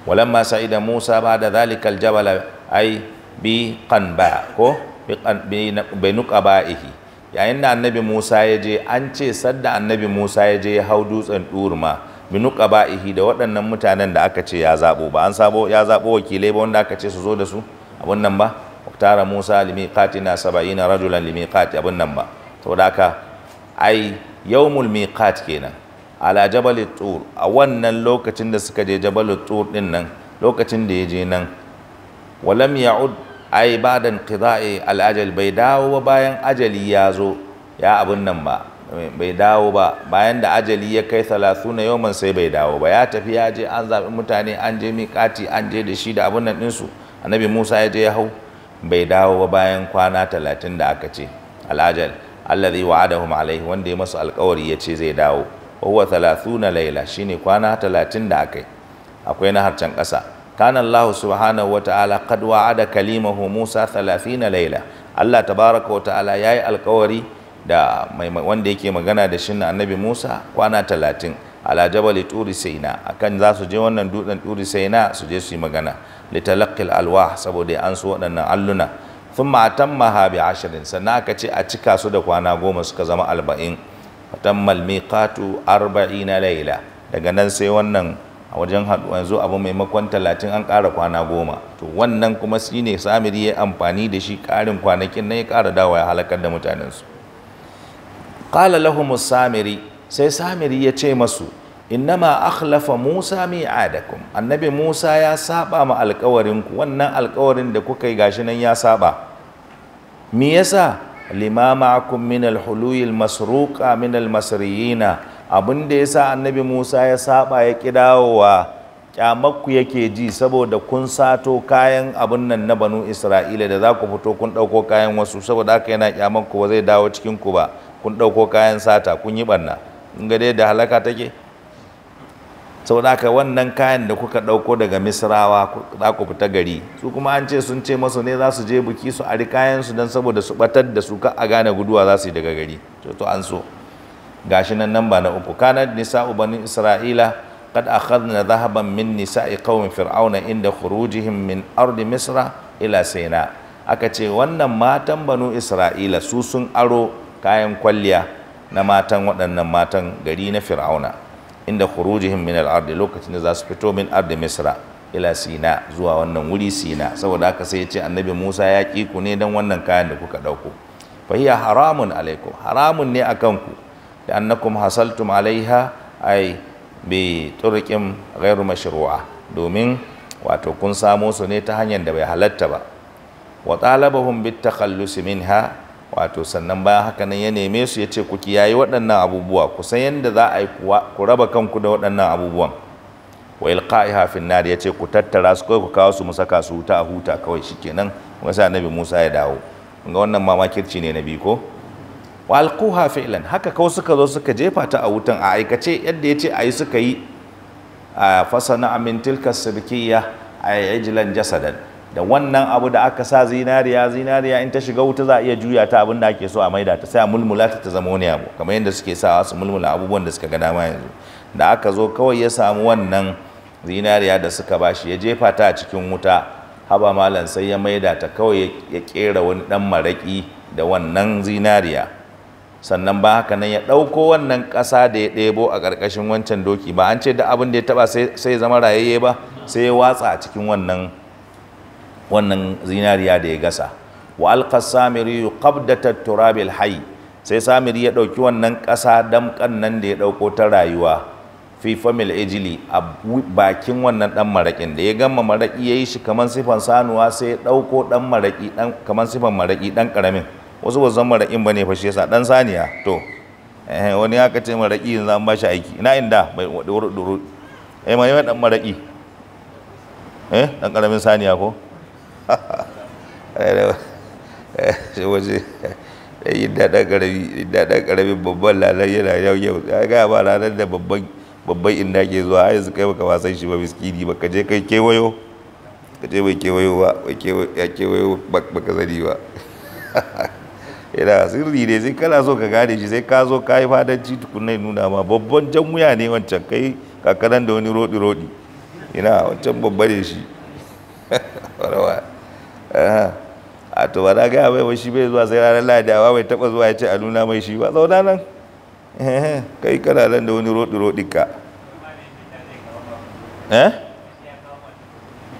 walamma sa'ida Musa ba'da dhalika al-jabal ay bi qanba ko bi nuqabaihi, yayin da annabi Musa ya je, an ce sadda annabi Musa ya je ya hau dutsen Durma bi nuqabaihi da waɗannan mutanen da aka ce ya zabo, ba an sabo ya zabo wakilai ba wanda aka ce su zo da su abun nan ba, tara Musa limiqatina 70 rajulan limiqati abun nan ba, saboda haka ai yawmul miqat kenan ala jabal tur, a wannan lokacin da suka je jabal tur din nan, lokacin da ya je nan, walam ya'ud ai ba'da inqida'i al-ajal, bai dawo ba bayan ajali ya zo ya abun nan ba, bai dawo ba bayan da ajali ya kai 30 yawman, sai bai dawo ba, ya tafi ya je an zabi mutane, an je miqati, an je da shi da abun nan din su, annabi Musa ya je ya hau, bai dawo ba bayan kwana 30 da aka ce al-ajal alladhi wa'adahum alaihi, wanda ya masu alƙawari ya ce zai dawo. Huwa 30 laila, shine kwana 30 da akai. Akwai na harcan ƙasa, kana Allah subhanahu wa ta'ala qad wa'ada kalimahu Musa 30 laila, Allah tabaraka wa ta'ala yayi alƙawari da wanda yake magana da shi annabi Musa kwana 30 ala jabal turi sayna, akan za su je wannan dutsen turi sayna su je su yi magana, litalaqqil alwah, saboda an so waɗannan alluna. Thumma atammaha bi 10, sannan aka ce a cika su da kwana 10 suka zama 40. Fatammal miqatu 40 laila, daga nan sai wannan a wajen haɗu yanzu abu maimakon 30 an ƙara kwana 10, to wannan kuma shine samiri ya amfani da shi, ƙarin kwanakin nan ya ƙara dawo ya halakar da mutanensu. Qala lahumus samiri, sai samiri ya ce masu, innama akhlafa Musa mi'adakum, annabi Musa ya saba ma alƙawarinku, wannan alƙawarin da kuka yi gashi nan ya saba. Me yasa? Lima ma'akum min al-huluyi al-masruqa min al-masriyina, abin da yasa annabi Musa ya saba ya kidawowa, kyamakku yake ji saboda kun sato kayan abun nan na banu Isra'ila da za ku fito kun dauko kayan wasu, saboda haka yana kyamakku ba zai dawo cikin ku ba, kun dauko kayan sata kun yi banna. In ga dai da halaka take. saboda haka wannan kayan da kuka ɗauko daga misrawa za ku fita gari, su kuma an ce sun ce masu ne za su je buki su ari kayan su don saboda su batar da su ka a gane guduwa za su yi daga gari, to an so gashi nan ba na uku. Kanat nisa'u bani isra'ila qad akhadna dhahaban min nisa'i qaumi fir'auna inda khurujihim min ardi misra ila sina. Aka ce wannan matan banu isra'ila su sun aro kayan kwalliya na matan waɗannan matan gari na fir'auna inda khurujihim min al-ardi, lokacin da za su fito min ardi misra ila sina, zuwa wannan wuri sina. Saboda haka sai ya ce annabi Musa ya ki ku ne dan wannan kayan da kuka dauko. Fa hiya haramun alaikum, haramun ne akan ku, da annakum hasaltum alaiha ay bi turqin ghairu mashru'a, domin wato kun samo su ne ta hanyar da bai halatta ba. Wa talabahum bit takhallus minha, wato sannan bayan haka nan ya neme su ya ce ku kiyaye waɗannan abubuwa, ku san yadda za a yi ku raba kanku da waɗannan abubuwan. Wa ilqa'iha fin nar, ya ce ku tattara su kawai ku kawo su mu saka su wuta a huta kawai shikenan. Kuma sai annabi Musa ya dawo. Ga wannan mamakirci ne na biyu ko. Wa alquha fi'lan, haka kawai suka zo suka jefa ta a wutan a aikace yadda ya ce ayi suka yi. Fasana min tilka sabkiyya ay ijlan jasadan, da wannan abu da aka sa zinariya in ta shiga wuta za a iya juya ta abin da ake so a maida ta, sai a mulmula ta zama wani abu, kamar yadda suke sawa su mulmula abubuwan da suka ga dama yanzu. Da aka zo kawai ya samu wannan zinariya da suka bashi ya jefa ta a cikin wuta, haba malam sai ya maida ta kawai ya kera wani dan maraki da wannan zinariya. Sannan ba haka nan ya ɗauko wannan ƙasa da ya ɗebo a ƙarƙashin wancan doki, ba an ce da abin da ya taɓa sai zama rayayye ba, sai ya watsa a cikin wannan zinariya da ya gasa. Wa alqa samiri qabdata turabil hayy, sai samiri ya dauki wannan ƙasa damkan nan da ya dauko ta rayuwa fi famil ejili, a bakin wannan dan marakin da ya gama maraki yayi shi kaman sifan sanuwa, sai ya dauko dan maraki dan kaman sifan maraki dan karamin, wasu ba zan marakin bane fa shi yasa dan saniya. To wani aka ce maraki yanzu an bashi aiki ina inda bai duru mai dan maraki dan karamin saniya ko waje yi daɗa ƙarami babban lalar yana yau ya gaya ba ranar da babban inda ke zuwa a yanzu kai baka wasan shi ba miskini ba, ka je kai kewayo, ka je bai kewayo ba, ya kewayo baka zani ba. yana sirri ne, sai kana so ka gane shi sai ka zo ka yi fadanci tukunai nuna ma babban jan wuya ne wancan, kai kakanan da wani rodi ina wancan babba ne shi. A to ba na gaya mai shi bai zuwa sai ranar ladawa bai taba zuwa ya ce a nuna mai shi ba, zauna nan kai kana nan da wani rodi ka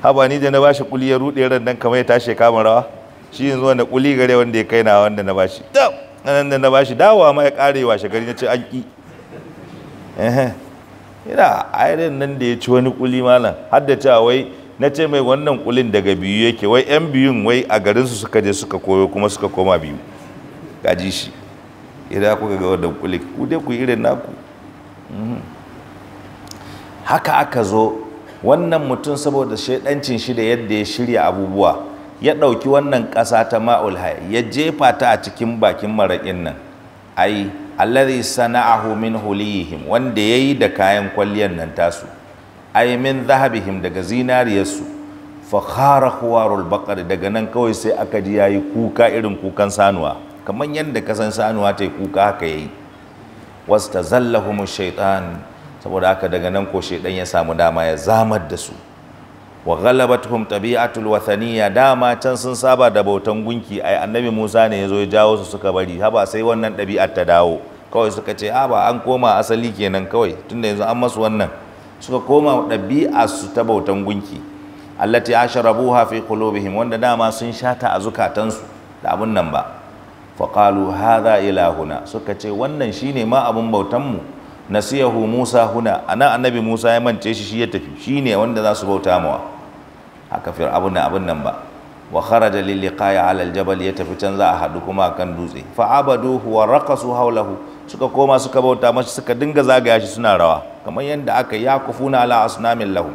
haba ni da na bashi kuli ya rude ran nan kamar ya tashi kama rawa, shi yanzu wanda kuli gare wanda ya kai na wanda na bashi nan da na bashi dawowa ma ya kare wa shagari na ce an ki ina ayrin nan da ya ci wani kuli malam har da cewa wai na ce mai wannan kulin daga biyu yake, wai yan biyun wai a garinsu suka je suka koyo kuma suka koma biyu, gaji shi idan kuka ga wannan kulin ku dai ku irin naku. Haka aka zo wannan mutum saboda shaidancin shi da yadda ya shirya abubuwa, ya ɗauki wannan ƙasa ta ma'ul hayy ya jefa ta a cikin bakin maraƙin nan, ai alladhi sana'ahu min hulihim, wanda yayi da kayan kwalliyar nan tasu, ay min zahabihim, daga zinariyarsu. Fa khara khuwarul baqar, daga nan kawai sai aka ji yayi kuka irin kukan sanuwa, kamar yadda kasan sanuwa ta yi kuka haka yayi. Wastazallahum shaytan, saboda haka daga nan ko shaydan ya samu dama ya zamar da su. Wa ghalabatuhum tabi'atul wathaniya, dama can sun saba da bautan gunki, ai annabi Musa ne yazo ya jawo su suka bari, haba sai wannan ɗabi'ar ta dawo kawai suka ce ba an koma asali kenan kawai tunda yanzu an masu wannan, suka koma ɗabi'arsu ta bautan gunki. Allati ashrabuha fi qulubihim, wanda dama sun shata a zukatansu da abun nan ba. Faqalu hadha ilahuna, suka ce wannan shine ma abun bautan mu. Nasiyahu Musa huna, ana annabi Musa ya mance shi ya tafi, shine wanda za su bauta mawa. Haka fir abun nan ba. Wa kharaja lil liqa'i ala al jabal, ya tafi can za a hadu kuma kan dutse. Fa abaduhu wa raqasu hawlahu, suka koma suka bauta mashi, suka dinga zagaya shi suna rawa kamar yadda aka yakufuna ala asnamin lahum.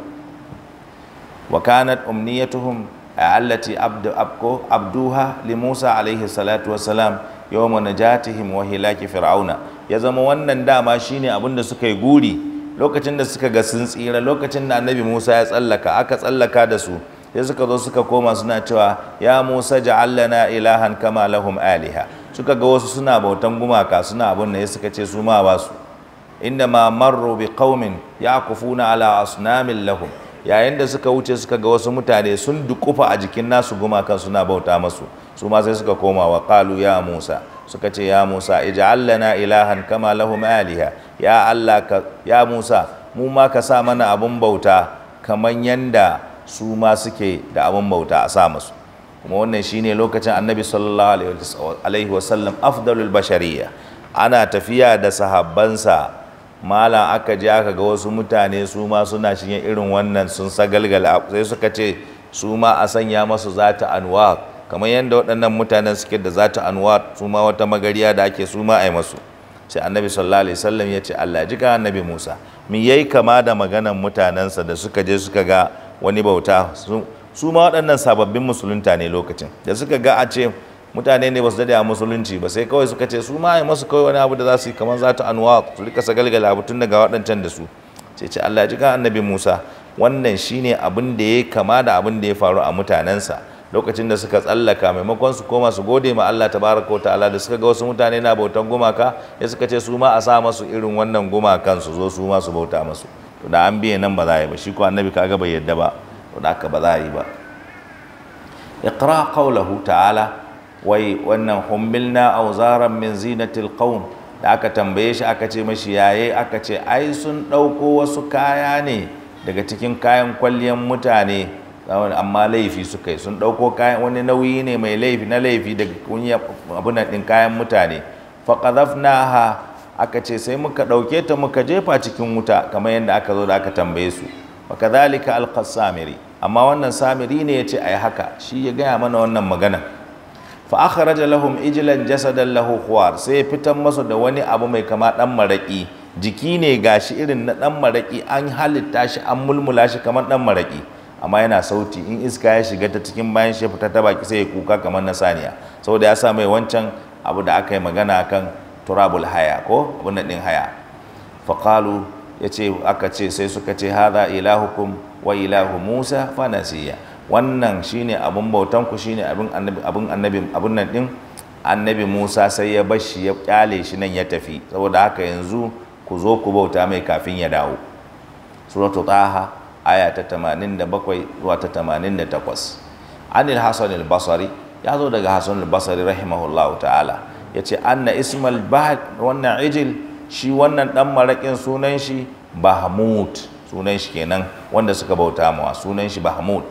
Wa kanat umniyatuhum allati abduha li Musa alaihi salatu wassalam yawma najatihim wa hilaki fir'auna, ya zama wannan dama shine abinda suka yi guri lokacin da suka ga sun tsira, lokacin da annabi Musa ya tsallaka, aka tsallaka da su, sai suka zo suka koma suna cewa ya Musa ja'al lana ilahan kama lahum aliha. Suka ga wasu suna bautan gumaka suna abun ne, suka ce su ma ba su. Inda ma marru bi qaumin yaqufuna ala asnamin lahum, yayin da suka wuce suka ga wasu mutane sun dukufa a jikin nasu gumakan suna bauta masu, su ma sai suka koma wa qalu ya Musa, suka ce ya Musa ij'al lana ilahan kama lahum aliha, ya Allah ya Musa mu ma ka sa mana abun bauta kaman yanda su ma suke da abun bauta a sa musu. Kuma wannan shine lokacin annabi sallallahu alaihi wasallam afdalul bashariyya, ana tafiya da sahabbansa, malam aka je aka ga wasu mutane su ma suna shige irin wannan sun sagalgala, sai suka ce su ma a sanya masu zata anwa, kamar yadda waɗannan mutanen suke da zata anwa, su ma wata magariya da ake su ma a yi masu. Sai annabi sallallahu alaihi wasallam ya ce Allah ji ka annabi Musa, me yayi kama da maganan mutanensa da suka je suka ga wani bauta, su ma waɗannan sababbin musulunta ne lokacin da suka ga a ce mutane ne ba su dade a musulunci ba, sai kawai suka ce su ma yi masu kawai wani abu da za su yi kamar za ta anwa, su rika sagalgala abu tun daga waɗancan da su. Sai ce Allah ji kan annabi Musa, wannan shine abin da ya kama da abin da ya faru a mutanensa lokacin da suka tsallaka, maimakon su koma su gode ma Allah tabaraka wa ta'ala da suka ga wasu mutane na bautan gumaka, ya suka ce su ma a sa masu irin wannan gumakan su zo su ma su bauta masu. To da an biye nan ba za a yi ba, shi ko annabi kaga bai yadda ba, to da aka ba za a yi ba. Iqra qawlahu ta'ala, wai wannan hummilna auzaran min zinatil qaum, da aka tambaye shi aka ce mashi yaye, aka ce ai sun ɗauko wasu kaya ne daga cikin kayan kwalliyan mutane, amma laifi suka yi, sun ɗauko kayan wani nauyi ne mai laifi na laifi daga kunya abun ɗin kayan mutane. Faqadhafnaha, aka ce sai muka ɗauke ta muka jefa cikin wuta, kamar yadda aka zo da aka tambaye su. Wa kadhalika alqa samiri, amma wannan samiri ne ya ce ai haka, shi ya gaya mana wannan magana. Fa akhraja lahum ijlan jasadan lahu khuwar, sai fitan masu da wani abu mai kama dan maraki, jiki ne gashi irin na dan maraki, an halitta shi an mulmula shi kamar dan maraki, amma yana sauti, in iska ya shiga ta cikin bayan shi fita ta baki sai ya kuka kamar na saniya, saboda ya sa mai wancan abu da aka yi magana kan turabul haya ko abun din haya. Faqalu, yace aka ce sai suka ce hadha ilahukum wa ilahu Musa fa nasiya, wannan shine abun bautan ku, shine abun nan din annabi Musa, sai ya bashi ya kyale shi nan ya tafi, saboda haka yanzu ku zo ku bauta mai kafin ya dawo. Suratu Taha aya ta 87 zuwa ta 88. Anil Hasan al-Basri, ya zo daga Hasan al-Basri rahimahullahu ta'ala, yace anna ismal bahd, wannan ijil, shi wannan dan marakin sunan shi Bahmud, sunan shi kenan wanda suka bauta mawa, sunan shi Bahmud.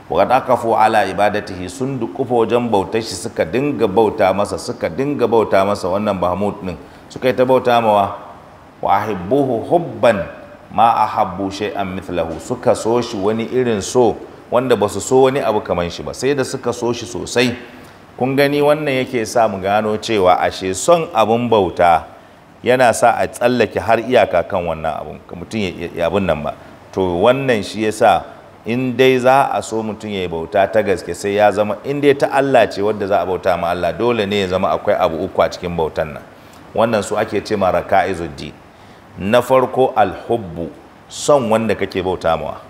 Waqad aqafu ala ibadatihi, sun dukufa wajen bautar shi, suka dinga bauta masa wannan Bahmud din, suka yi ta bauta mawa. Wa ahibbuhu hubban ma ahabbu shay'an mithlahu, suka so shi wani irin so wanda ba su so wani abu kaman shi ba, sai da suka so shi sosai. Kun gani wannan yake sa mu gano cewa ashe son abun bauta yana sa a tsallake har iyaka kan wannan abun, mutum ya abun nan ba. To wannan shi yasa in dai za a so mutum ya yi bauta ta gaske, sai ya zama in dai ta Allah ce wadda za a bauta ma Allah, dole ne ya zama akwai abu uku a cikin bautan nan. Wannan su ake ce ma raka'izuddin. Na farko alhubbu, son wanda kake bauta mawa,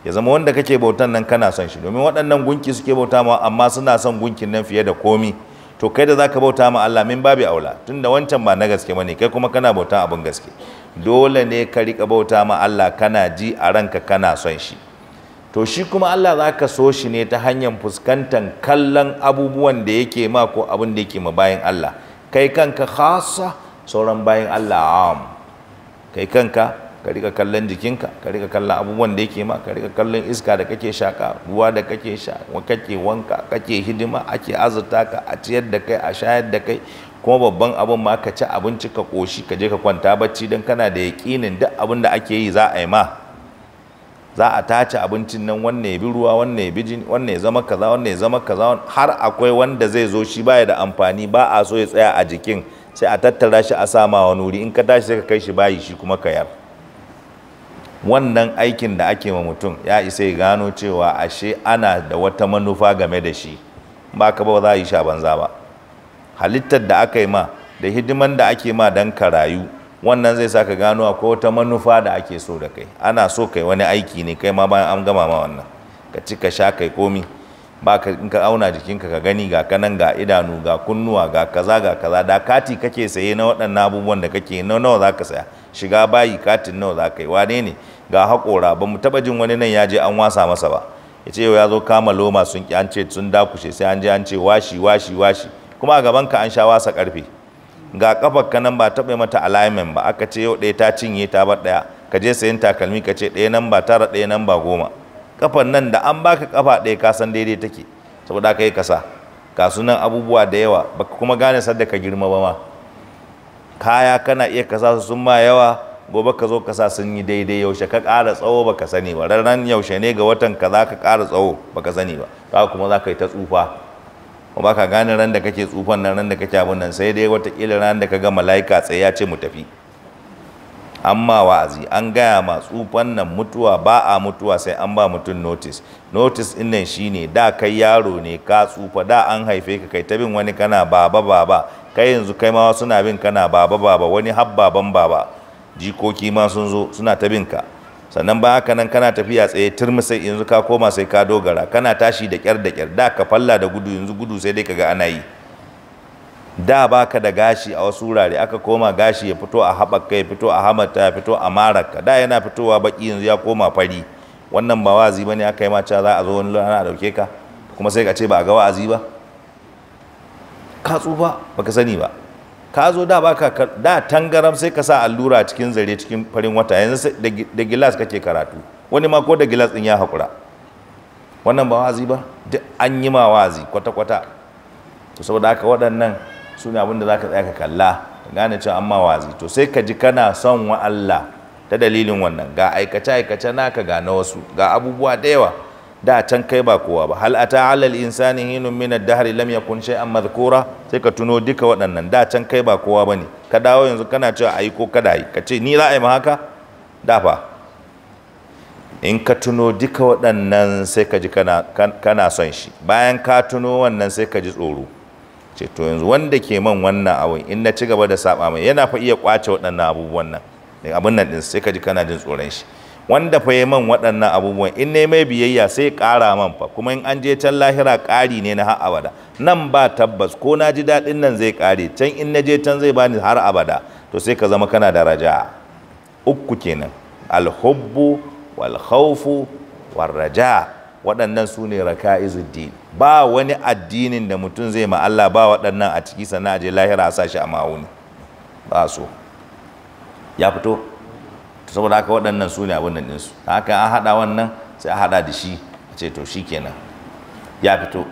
ya zama wanda kake bautan nan kana son shi, domin waɗannan gunki suke bauta mawa amma suna son gunkin nan fiye da komi. To kai da zaka bauta ma Allah min babi aula, tunda wancan ba na gaske bane, kai kuma kana bautan abin gaske, dole ne ka rika bauta ma Allah kana ji a ranka kana son shi. To shi kuma Allah za ka so shi ne ta hanyar fuskantar kallon abubuwan da yake ma ko abin da yake ma bayan Allah, kai kanka khasa, sauran bayan Allah am. Kai kanka ka rika kallon jikinka, ka rika kallon abubuwan da yake ma, ka rika kallon iska da kake shaka, ruwa da kake sha, kake wanka, kake hidima, ake azurta ka, a ciyar da kai, a shayar da kai, kuma babban abin ma ka ci abinci ka koshi ka je ka kwanta bacci, don kana da yaƙinin duk abin da ake yi za a yi ma. Za a tace abincin nan, wanne ya bi ruwa, wanne ya bi jini, wanne ya zama kaza, wanne ya zama kaza, har akwai wanda zai zo shi baya da amfani, ba a so ya tsaya a jikin, sai a tattara shi a sama wani wuri, in ka tashi sai ka kai shi bayi, shi kuma ka yar. Wannan aikin da ake ma mutum ya isa ya gano cewa ashe ana da wata manufa game da shi, ba ka ba za a yi sha banza ba. Halittar da aka yi ma da hidiman da ake ma don ka rayu, wannan zai sa ka gano akwai wata manufa da ake so da kai, ana so kai wani aiki ne kai ma bayan an gama ma wannan ka ci ka sha kai komi ba ka in ka auna jikinka ka gani ga kanan ga idanu ga kunnuwa ga kaza da kati kake saye na waɗannan abubuwan da kake nawa za ka saya, shiga bayi katin nawa za ka yi, wane ne ga haƙora ba mu taɓa jin wani nan ya je an wasa masa ba ya ce yau ya zo kama loma sun ki an ce sun dakushe sai an je an ce washi kuma a gaban ka an sha wasa karfe ga kafar ka nan ba taɓa mata alignment ba aka ce yau ɗaya ta cinye ta bar ɗaya ka je sayin takalmi ka ce ɗaya nan ba tara ɗaya nan ba goma, kafar nan da an baka kafa ɗaya ka san daidai take saboda aka yi kasa ga sunan abubuwa da yawa baka kuma gane sadda ka girma ba ma kaya kana iya kasa su sun ma yawa gobe ka zo kasa sun yi daidai yaushe ka ƙara tsawo baka sani ba ran yaushe ne ga watan ka za ka ƙara tsawo baka sani ba haka kuma za ka yi ta tsufa ba ka gane ran da kake tsufan nan ran da kake abun nan sai dai watakila ran da ka ga mala'ika tsaye ya ce mu tafi amma wa'azi an gaya ma tsufan nan mutuwa ba a mutuwa sai an ba mutum notice din nan shine da kai yaro ne ka tsufa da an haife ka kai ta bin wani kana baba kai yanzu kai ma suna bin kana baba wani habbaban baba jikoki ma sun zo suna ta bin ka sannan ba haka nan kana tafiya tsaye turmi sai yanzu ka koma sai ka dogara kana tashi da kyar da ka falla da gudu yanzu gudu sai dai kaga ana yi da baka da gashi a wasu wurare aka koma gashi ya fito a haɓaka ya fito a hamata ya fito a maraka da yana fitowa baki yanzu ya koma fari wannan ba wa'azi bane aka yi ma cewa za a zo wani rana a dauke ka kuma sai ka ce ba a ga wa'azi ba ka tsufa baka sani ba ka zo da baka da tangaram sai ka sa allura cikin zare cikin farin wata yanzu da gilas kake karatu wani ma ko da gilas din ya haƙura wannan ba wa'azi ba duk an yi ma wa'azi kwata-kwata to saboda haka waɗannan su ne abin da za ka tsaya ka kalla ka gane cewa an ma wa'azi to sai ka ji kana son wa Allah ta dalilin wannan ga aikace-aikace naka ga na wasu ga abubuwa da yawa da can kai ba kowa ba hal ata alal insani hinun min ad-dahr lam yakun shay'an madhkura sai ka tuno duka waɗannan da can kai ba kowa bane ka dawo yanzu kana cewa ayi ko kada yi ka ce ni za a yi ma haka da fa in ka tuno duka waɗannan sai ka ji kana son shi bayan ka tuno wannan sai ka ji tsoro ce to yanzu wanda ke man wannan abun in na ci gaba da saba mai yana fa iya kwace waɗannan abubuwan nan abin nan din sai ka ji kana jin tsoron shi wanda fa yi man waɗannan abubuwan in ne mai biyayya sai ƙara man fa kuma in an je can lahira ƙari ne na har abada nan ba tabbas ko na ji daɗin nan zai ƙare can in na je can zai bani har abada to sai ka zama kana da raja uku kenan alhubbu wal khawfu war raja waɗannan su ne raka'izuddin ba wani addinin da mutum zai ma Allah ba waɗannan a ciki sannan a je lahira a sa shi a ma'auni ba so ya fito saboda haka waɗannan su ne abin nan ɗinsu haka an haɗa wannan sai a haɗa da shi a ce to shi kenan ya fito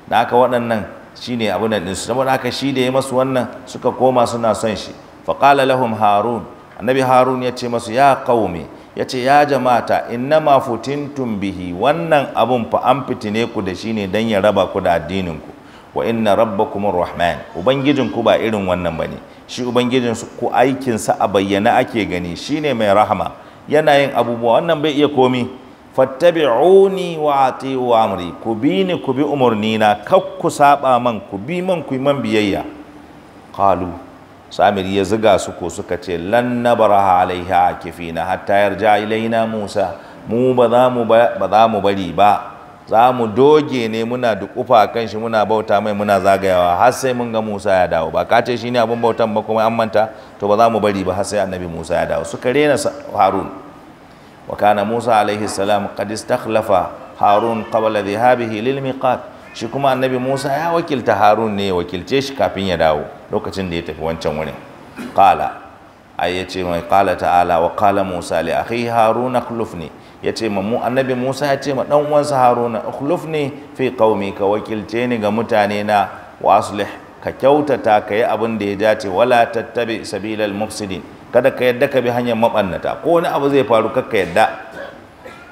da haka waɗannan shi ne abin nan ɗinsu saboda haka shi da ya masu wannan suka koma suna son shi faƙala lahum harun annabi harun ya ce masu ya qaumi ya ce ya jama'ata innama futintum bihi wannan abun fa an fitine ku da shi ne don ya raba ku da addininku wa inna rabbakumur rahman ubangijinku ba irin wannan bane shi ubangijin ku aikinsa a bayyana ake gani shine mai rahama yana yin abubuwa wannan bai iya komi fattabi'uni wa ati'u amri ku bi ni ku bi umurnina kak ku saba man ku bi man ku man biyayya qalu samiri ya ziga su ko suka ce lan nabraha alaiha akifina hatta yarja ilaina musa mu ba za mu bari ba za mu doge ne muna dukufa kan shi muna bauta mai muna zagayawa har sai mun ga Musa ya dawo ba ka ce shine abin bautan ba kuma an manta to ba za mu bari ba har sai annabi Musa ya dawo suka rena Harun wa kana Musa alaihi salam qad istakhlafa Harun qabla dhahabihi lil miqat shi kuma annabi Musa ya wakilta Harun ne ya wakilce shi kafin ya dawo lokacin da ya tafi wancan wurin qala yace mai qala ta'ala wa qala Musa li akhi Harun akhlifni yace ma mu annabi Musa ya ce ma dan uwansa Haruna akhlifni fi qaumi ka wakilce ni ga mutane na wa aslih ka kyautata ka yi abin da ya dace wala tattabi sabilal mufsidin kada ka yadda ka bi hanyar mabannata ko wani abu zai faru kakka yadda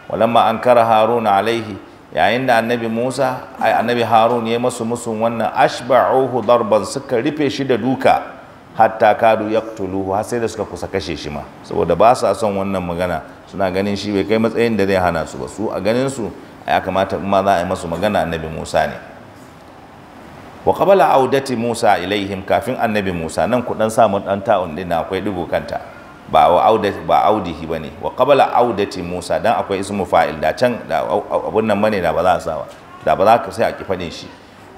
walamma ankara Haruna alaihi yayin da annabi Musa annabi Harun ya masu musun wannan ashba'uhu darban suka rufe shi da duka hatta kadu yaqtuluhu har sai da suka kusa kashe shi ma saboda ba sa son wannan magana suna ganin shi bai kai matsayin da zai hana su ba su a ganin su ya kamata in ma za a yi masu magana annabi Musa ne wa qabala audati Musa ilaihim, kafin annabi Musa, nan ku dan samu dan ta'un din akwai dubu kanta, ba wa audati ba audihi bane, wa qabala audati Musa dan akwai ismu fa'il, da can da abun nan bane da ba za a sa ba, da ba za ka sai a kifane shi.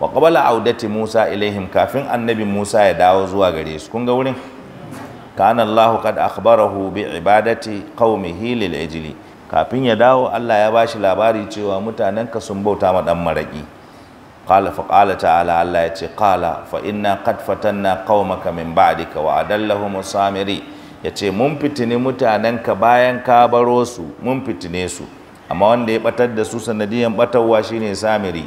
Wa qabala audati Musa ilaihim, kafin annabi Musa ya dawo zuwa gare su, kun ga wurin kana Allah qad akhbarahu bi ibadati qaumihi lil ijli, kafin ya dawo Allah ya bashi labari cewa mutanen ka sun bauta ma dan maraki. Qala fa qala ta'ala, Allah ya ce qala fa inna qad fatanna qaumaka min ba'dika wa adallahum samiri, yace mun fitini mutanen ka bayan ka baro su, mun fitine su, amma wanda ya batar da su sanadiyan batarwa shine Samiri.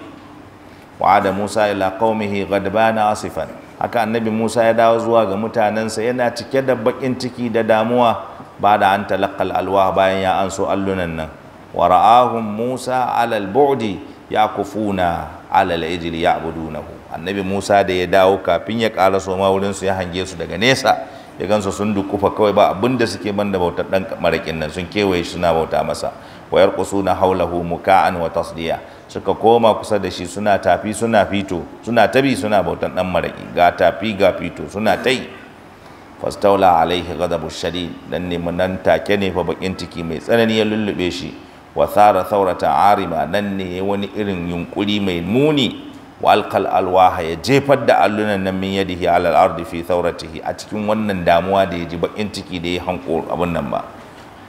Wa'ada Musa ila qaumihi ghadbana asifan, haka annabi Musa ya dawo zuwa ga mutanensa yana cike da bakin ciki da damuwa, ba da an talaqqal alwah, bayan ya anso allunan nan. Wa ra'ahum Musa ala al-bu'di yakufuna ala al-ijli ya'budunahu, annabi Musa da ya dawo kafin ya ƙara soma wurin su ya hange su daga nesa, ya gansu sun dukufa kawai ba abinda suke banda bautar dan marakin nan, sun kewaye shi suna bauta masa. Wa yarqusuna hawlahu muka'an wa tasdiya, suka koma kusa da shi suna tafi suna fito, suna tabi suna bautan dan maraki, ga tafi ga fito suna tai. Fastawla alaihi ghadabu shadid, dan ne nan take ne fa bakin ciki mai tsanani ya lullube shi. Wa thara thawrata arima, nan ne wani irin yunkuri mai muni. Wa alqal alwaha, ya jefar da allunan nan min yadihi ala al-ardi fi thawratihi, a cikin wannan damuwa da ya ji bakin ciki da ya hanko abun nan ba.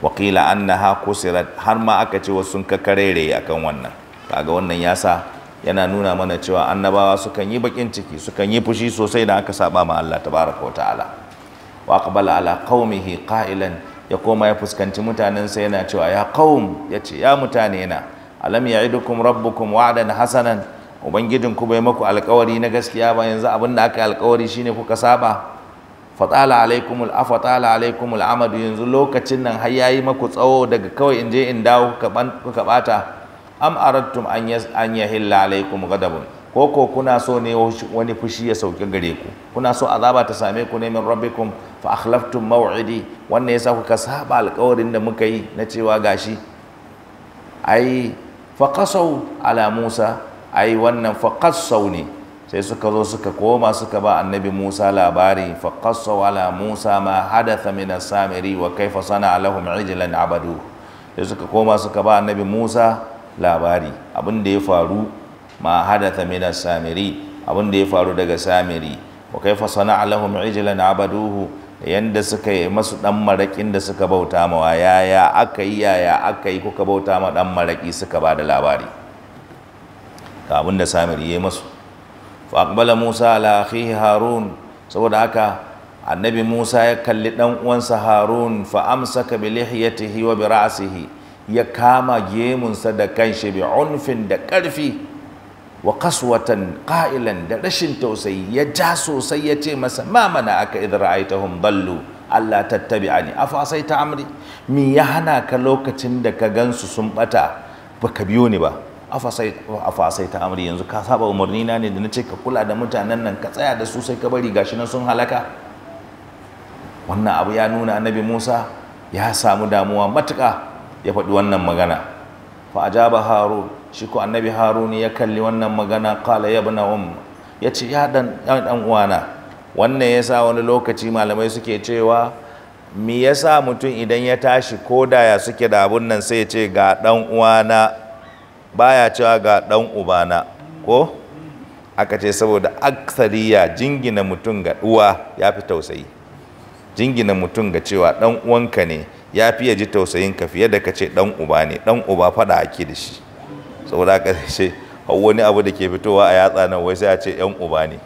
Wa qila annaha kusirat, har ma aka ce wasu sun kakarere akan wannan. Kaga wannan yasa yana nuna mana cewa annabawa sukan yi bakin ciki, sukan yi fushi sosai da aka saba ma Allah tabaraka wa ta'ala. Wa aqbala ala qaumihi qailan, ya koma ya fuskanci mutanensa yana cewa ya qaum, yace ya mutane na, alam ya'idukum rabbukum wa'dan hasanan, ubangijinku bai maku alƙawari na gaskiya ba, yanzu abin da aka yi alƙawari shine kuka saba. Fatala alaikumul amadu, yanzu lokacin nan har yayi maku tsawo daga kawai in je in dawo kuka bata. Am aradtum an yahilla alaikum ghadabun, ko kuna so ne wani fushi ya sauke gare ku, kuna so azaba ta same ku ne min rabbikum fa akhlaftum maw'idi, wannan yasa kuka saba alƙawarin da muka yi na cewa gashi. Ai faqasaw ala Musa, ai wannan faqasaw ne, sai suka zo suka koma suka ba annabi Musa labari. Faqasaw ala Musa ma hadatha min as-samiri wa kayfa sana'a lahum ijlan abadu, sai suka koma suka ba annabi Musa labari abin da ya faru, ma hadatha min as-samiri, abin da ya faru daga Samiri. Wa kayfa sana'a lahum ijlan abaduhu, yanda suka yi masu dan marakin da suka bauta mawa, yaya aka yi kuka bauta ma dan maraki, suka ba da labari ga abin da Samiri ya yi masu. Fa aqbala Musa ala akhihi Harun, saboda haka annabi Musa ya kalli dan uwansa Harun. Fa amsaka bi lihiyatihi wa bi ra'sihi, ya kama gemunsa da kanshi, bi unfin da ƙarfi, wa qaswatan qailan, da rashin tausayi, ya ja sosai, ya ce masa ma mana aka idh ra'aytahum dallu alla tattabi'ani afa asaita amri, mi ya hana ka lokacin da ka gansu sun bata baka biyo ni ba? Afa asaita amri, yanzu ka saba umarni na ne da nace ka kula da mutanen nan, ka tsaya da su, sai ka bari gashi nan sun halaka. Wannan abu ya nuna annabi Musa ya samu damuwa matuƙa, ya faɗi wannan magana. Fa ajaba Harun, shi ko annabi Harun ya kalli wannan magana. Qala ya ibna ya ce ya dan uwana. Wannan yasa wani lokaci malamai suke cewa me yasa mutum idan ya tashi koda ya suke da abun nan sai ya ce ga dan uwana, baya cewa ga dan ubana, ko aka ce saboda aksariya jingina mutum ga uwa ya fi tausayi, jingina mutum ga cewa dan uwanka ne ya fi ya ji tausayin ka fiye da ka ce dan uba ne. Dan uba fada ake da shi, saboda haka ce wani abu da ke fitowa a yatsa nan wai sai a ce yan uba ne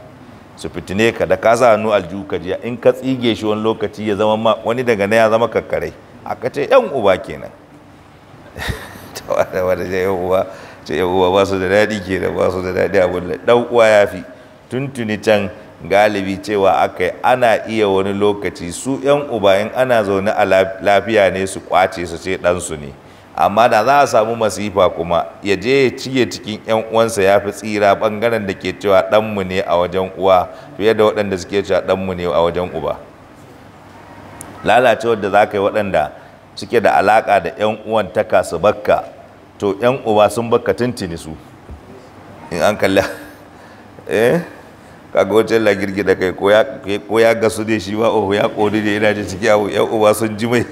su fitine ka, da ka sa hannu aljihu ka ji in ka tsige shi wani lokaci ya zama ma wani daga na ya zama kakkarai, aka ce yan uba kenan. wanda ce yan uwa ba su da daɗi kenan, ba su da daɗi abin da ɗan uwa ya fi. Tuntuni can galibi cewa aka yi ana iya wani lokaci su yan uba in ana zaune a lafiya ne su kwace su ce ɗansu ne, amma da za a samu masifa kuma ya je ya ciye cikin yan uwansa, ya fi tsira ɓangaren da ke cewa ɗanmu ne a wajen uwa fiye da waɗanda suke cewa ɗanmu ne a wajen uba. Lalacewar da za ka yi waɗanda suke da alaƙa da yan uwan taka su bakka, to yan uba sun bakka tuntuni su in an kalla kaga wancan la girgida kai ko ya gasu da shi ba oh ya kodi da yana ji ciki abu yan uba sun ji mai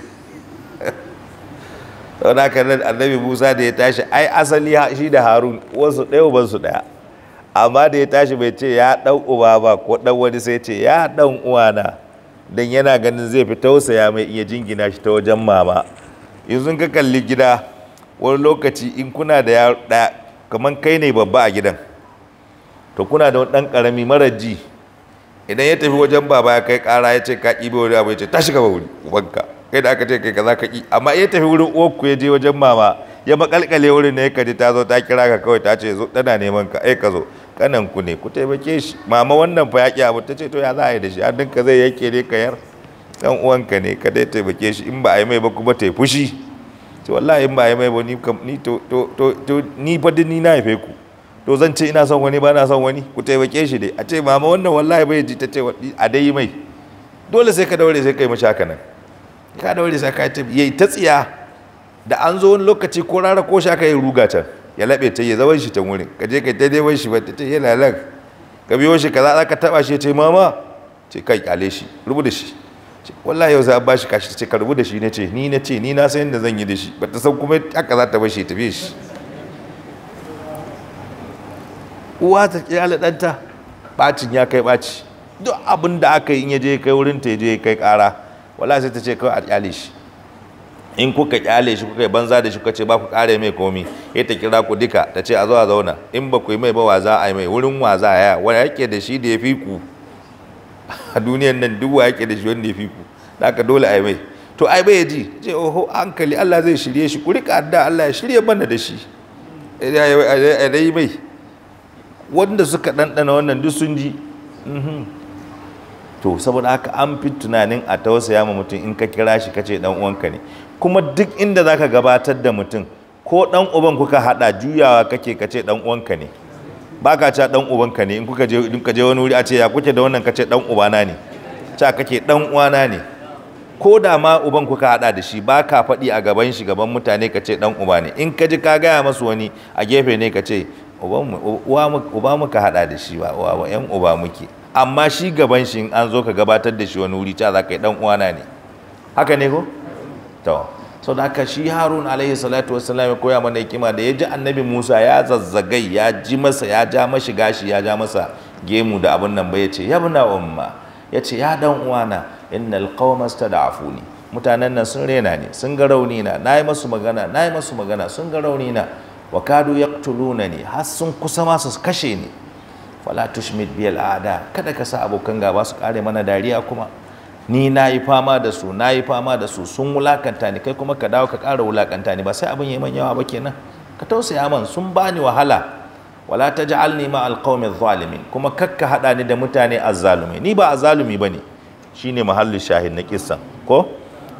don haka nan annabi Musa da ya tashi ai asali shi da Harun wasu ɗaya uban su ɗaya, amma da ya tashi bai ce ya ɗan uba ba ko ɗan wani, sai ce ya ɗan uwana, dan yana ganin zai fi tausaya mai iya jingina shi ta wajen mama. Yanzu ka kalli gida wani lokaci in kuna da yaro ɗaya kamar kai ne babba a gidan, to kuna da wani ɗan ƙarami mara ji, idan ya tafi wajen baba ya kai ƙara ya ce ka ƙi wani abu ya ce tashi gaba wuri ubanka kai da aka ce kai kaza ka ƙi, amma ya tafi wurin uwarku ya je wajen mama ya makalkale wurin ne ka ji ta zo ta kira ka kawai ta ce zo tana neman ka ka zo kanan ku ne ku taimake shi, mama wannan fa ya ƙi abu ta ce to ya za a yi da shi hannunka zai yanke ne ka yar, dan uwanka ne ka dai taimake shi, in ba a yi mai ba kuma ta yi fushi ce wallahi in ba a yi mai ba ni fa ni na haife ku, to zan ce ina son wani ba na son wani, ku taimake shi dai. A ce mama wannan wallahi bai ji, ta ce a dai mai, dole sai ka daure sai kai mashi haka nan, ka daure sai ka yi ta tsiya, da an zo wani lokaci ko rara ko shaka ya ruga can ya laɓe ta ya zaman shi can wurin, ka je ka ta neman shi ba ta ce yana nan ka biyo shi kaza za ka taɓa shi ya ce mama ce kai kyale shi rubu da shi, wallahi yau za a ba shi kashi ta ce ka rubu da shi, na ce ni na san yadda zan yi da shi, ba ta san kuma haka za ta bar shi ya tafi shi. Uwa ta kyale ɗanta ɓacin ya kai ɓaci, duk abin da aka yi in ya je kai wurin ta ya je kai ƙara, wala sai ta ce kawai a kyale shi, in kuka kyale shi kuka yi banza da shi kuka ce ba ku ƙare mai komi, ya ta kira ku duka ta ce a zo a zauna, in ba ku yi mai ba wa za a yi mai, wurin wa za a ya wani yake da shi da ya fi ku a duniyan nan, duk wa yake da shi wanda ya fi ku, da aka dole a yi mai, to ai bai ji ce oho hankali Allah zai shirye shi, ku rika adda Allah ya shirye mana da shi a dai mai. Wanda suka ɗanɗana wannan duk sun ji. To saboda haka an fi tunanin a tausaya ma mutum in ka kira shi kace dan uwanka ne, kuma duk inda zaka gabatar da mutum ko dan uban kuka hada juyawa kake kace dan uwanka ne, baka ca dan ubanka ne, in ka je wani wuri a ce ya kuke da wannan kace dan ubana ne, ca kake dan uwana ne, ko da ma uban kuka hada da shi baka faɗi a gaban shi gaban mutane kace dan uba ne, in ka ji ka gaya masu wani a gefe ne kace uba muka hada da shi ba uwa ba yan uba muke, amma shi gaban shi in an zo ka gabatar da shi wani wuri ta za ka yi dan uwana ne, haka ne ko to sau da haka shi Harun alaihi salatu wassalam ya koya mana hikima da ya ji annabi Musa ya zazzagai ya ji masa ya ja mashi gashi ya ja masa gemu da abin nan ba, ya ce yabna umma, ya ce ya dan uwana innal qauma stada'afuni, mutanen nan sun rena ni, sun ga rauni na, nayi masu magana sun ga rauni na, wa kadu yaqtulunani, har sun kusa ma su kashe ni, fala tushmit bil aada, kada ka sa abokan gaba su kare mana dariya, kuma ni nayi fama da su sun wulakanta ni, kai kuma ka dawo ka kara wulakanta ni, ba sai abin yayi man yawa ba kenan, ka tausaya man, sun bani wahala, wala taj'alni ma alqawmi adh-dhalimin, kuma kakka hada ni da mutane azzalumai, ni ba azzalumi bane, shine mahallin shahid na kissan ko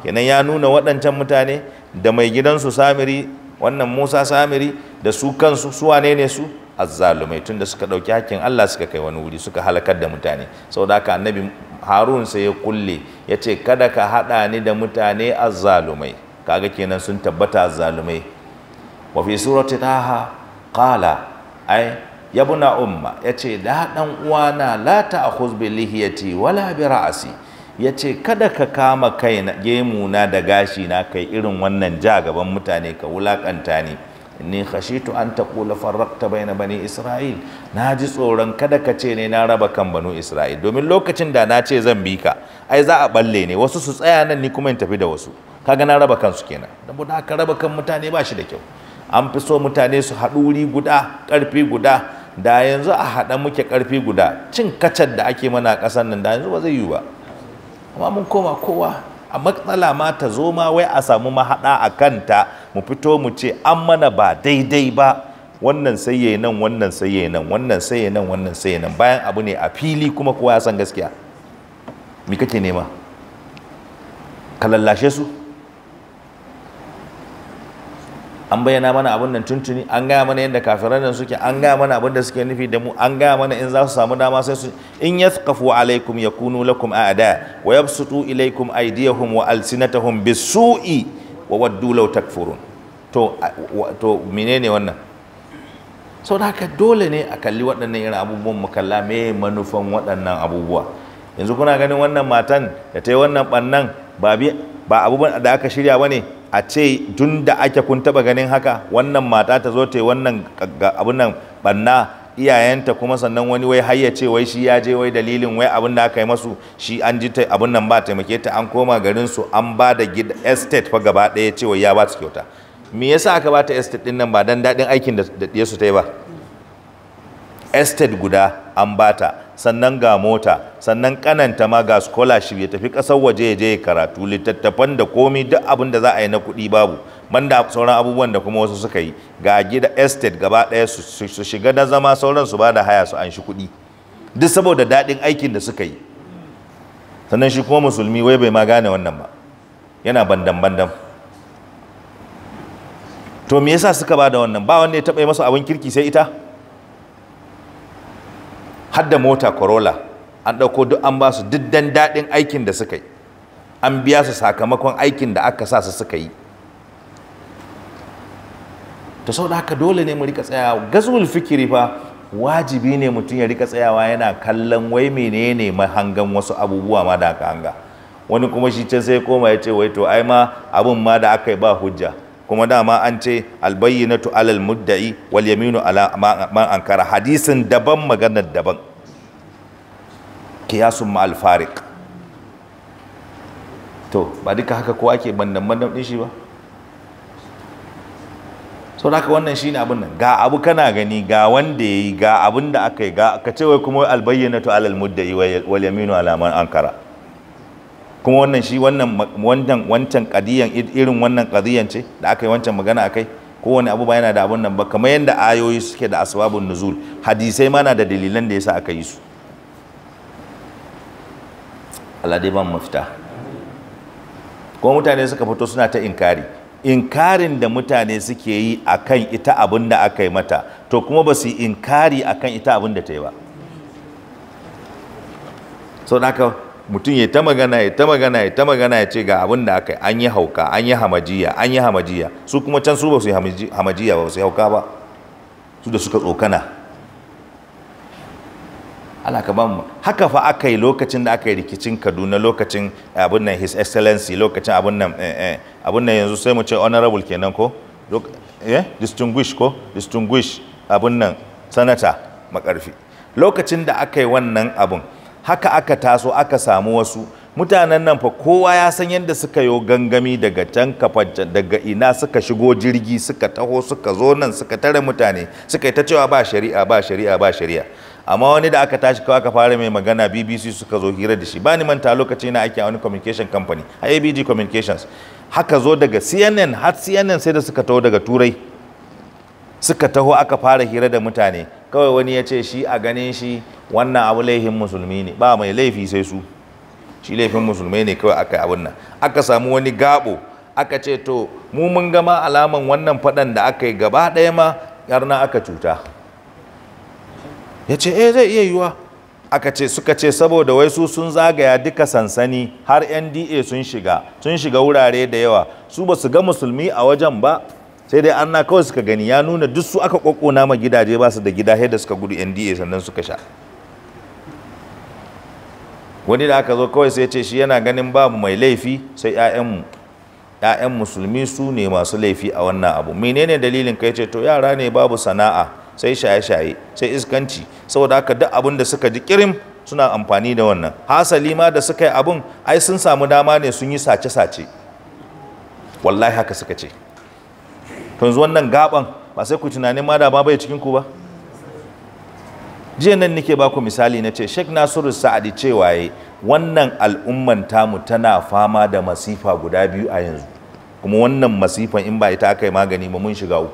kenan, ya nuna waɗancan mutane da mai gidansu Samiri, wannan Musa Samiri da su kansu su wane ne su azzalumai, tunda suka dauki hakkin Allah suka kai wani wuri suka halakar da mutane. Saboda haka annabi Harun sai ya kulle ya ce kada ka hada ni da mutane azzalumai, kaga kenan sun tabbata azzalumai. Wa fi surati Taha qala ai yabna umma, yace da dan uwana la ta'khuz bi lihiyati wala bi ra'si, ya ce kada ka kama kai na gemuna da gashi na kai irin wannan ja gaban mutane ka wulakanta ni, inni khashitu an taqula farraqta baina bani isra'il, na ji tsoron kada ka ce ne na raba kan banu isra'il, domin lokacin da na ce zan bi ka ai za a balle ne wasu su tsaya nan ni kuma in tafi da wasu, kaga na raba kansu kenan, dan da aka raba kan mutane ba shi da kyau, an fi so mutane su haɗu wuri guda ƙarfi guda, da yanzu a haɗa muke ƙarfi guda, cin kacar da ake mana a ƙasar nan da yanzu ba zai yiwu ba, amma mun koma kowa a matsala ma ta zo ma wai a samu mahaɗa a kanta mu fito mu ce an mana ba daidai ba, wannan sai yayi nan wannan sai yayi nan wannan sai yayi nan wannan sai yayi nan, bayan abu ne a fili kuma kowa ya san gaskiya. Me kake nema ka lallashe su? An bayyana mana abin nan tuntuni, an gaya mana yadda kafiran nan suke, an gaya mana abin da suke nufi da mu, an gaya mana in za su samu dama sai su in yathqafu alaikum yakunu lakum a'da wa yabsutu ilaikum aydiyahum wa alsinatahum bisu'i wa waddu law takfurun. To menene wannan? sau da haka dole ne a kalli waɗannan irin abubuwan mu kalla me manufan waɗannan abubuwa. Yanzu kuna ganin wannan matan da ta yi wannan ɓannan ba abubuwan da aka shirya ba ne a ce tun da ake kun taɓa ganin haka wannan mata ta zo ta yi wannan abun nan ɓanna iyayenta kuma sannan wani wai har ya ce wai shi ya je wai dalilin wai abin da aka yi masu shi an ji abin nan ba taimake ta an koma garin su an ba da estate fa gaba ɗaya ce wai ya ba su kyauta. Me yasa aka ba ta estate din nan ba dan daɗin aikin da ɗiyarsu ta yi ba? Estate guda an ba ta, sannan ga mota, sannan kananta ma ga scholarship ya tafi ƙasar waje ya je ya karatu, littattafan da komi duk abin da za a yi na kuɗi babu, banda sauran abubuwan da kuma wasu suka yi, ga gida estate gaba ɗaya su shiga na zama sauran su ba da haya su an shi kuɗi duk saboda daɗin aikin da suka yi. Sannan shi kuma musulmi wai bai ma gane wannan ba, yana bandan to me yasa suka ba da wannan? Ba wanda ya taɓa yi masa abin kirki sai ita. Har da mota Corolla an ɗauko duk an ba su duk dan daɗin aikin da suka yi, an biya su sakamakon aikin da aka sa su suka yi. To sau da haka dole ne mu rika tsayawa gazul fikiri fa wajibi ne mutum ya rika tsayawa yana kallon wai menene mahangan wasu abubuwa ma da aka hanga. Wani kuma shi can sai koma ya ce wai to ai ma abun ma da aka yi ba hujja, kuma dama an ce albayyinatu alal mudda'i wal yaminu ala man ankara. Hadisin daban maganar daban, kiyasun ma al fariq. To ba duka haka ko ake bandan din shi ba? So haka wannan shine abin nan, ga abu kana gani ga wanda yayi ga abin da aka yi, ga ka ce wai kuma albayyinatu alal mudda'i wal yaminu ala man ankara. Kuma wannan shi wancan kadiyan irin wannan kadiyan ce da aka yi wancan magana akai. Kowane abu ba yana da abun nan ba, kamar yadda ayoyi suke da asbabun nuzul, hadisai ma na da dalilan da yasa aka yi su. Allah dai ban mafita. Kuma mutane suka fito suna ta inkarin da mutane suke yi akan ita abin da aka yi mata, to kuma ba su yi inkari akan ita abin da ta yi ba. Sau da haka mutum ya ta magana ya ce ga abin da aka yi, an yi hauka, an yi hamajiya, su kuma can su ba su yi hamajiya ba su yi hauka ba, su da suka tsokana. Allah ka ba mu haka fa aka yi lokacin da aka yi rikicin Kaduna, lokacin abin nan His Excellency, lokacin abin nan yanzu sai mu ce honorable kenan ko distinguished abin nan sanata Makarfi. Lokacin da aka yi wannan abin haka aka taso aka samu wasu mutanen nan fa kowa ya san yadda suka yo gangami daga can kafa daga ina suka shigo jirgi suka taho suka zo nan suka tare mutane suka yi ta cewa ba shari'a. Amma wani da aka tashi kawai aka fara mai magana, BBC suka zo hira da shi, ba ni manta lokaci na ake a wani communication company a ABG Communications, haka zo daga CNN, har CNN sai da suka taho daga Turai suka taho aka fara hira da mutane. Kawai wani ya ce shi a ganin shi wannan abu laifin musulmi ne, ba mai laifi sai su, shi laifin musulmai ne kawai aka yi abin nan. Aka samu wani gabo aka ce to mu mun gama alaman wannan faɗan da aka yi gaba ɗaya ma yarna aka cuta. Ya ce zai iya yiwa. Suka ce saboda wai su sun zagaya duka sansani har NDA sun shiga wurare da yawa, su ba su ga musulmi a wajen ba, sai dai an na kawai suka gani, ya nuna duk su aka kokona ma gidaje ba su da gida, da suka gudu NDA sannan suka sha. Wani da aka zo kawai sai ce shi yana ganin babu mai laifi sai 'ya'yan musulmi su ne masu laifi a wannan abu. Menene dalilin kai? Ce to yara ne babu sana'a, sai shaye-shaye, sai iskanci, saboda haka duk abin da suka ji kirim suna amfani da wannan. Hasali ma da suka yi abin ai sun samu dama ne sun yi sace-sace, wallahi haka suka ce. To yanzu wannan gaban ba sai ku tunanin ma da ma bai cikin ku ba. Jiya nan nake baku misali na ce Sheikh Nasiru Sa'adi cewa wannan al'umman tamu tana fama da masifa guda biyu a yanzu, kuma wannan masifan in ba ita aka yi magani ba mun shiga uku.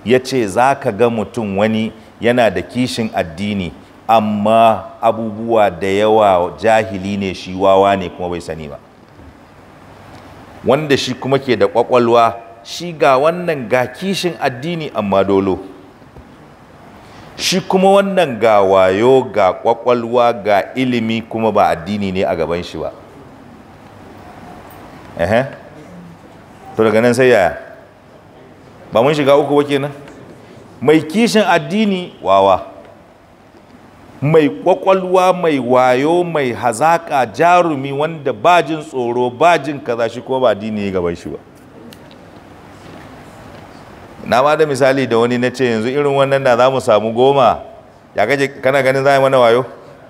Ya ce za ka ga mutum wani yana da kishin addini amma abubuwa da yawa jahili ne shi, wawa ne kuma bai sani ba. Wanda shi kuma ke da kwakwalwa, shi ga wannan ga kishin addini amma dolo, shi kuma wannan ga wayo ga kwakwalwa ga ilimi kuma ba addini ne a gaban shi ba. To daga nan sai yaya? Ba mun shiga uku ba kenan? mai kishin addini wawa, mai kwakwalwa, mai wayo, mai hazaka, jarumi, wanda bajin tsoro, bajin kaza, shi ko ba addini ya gaban shi ba. Na ba da misali da wani na ce yanzu irin wannan da za mu samu 10, ya kaje kana ganin za a yi mana wayo,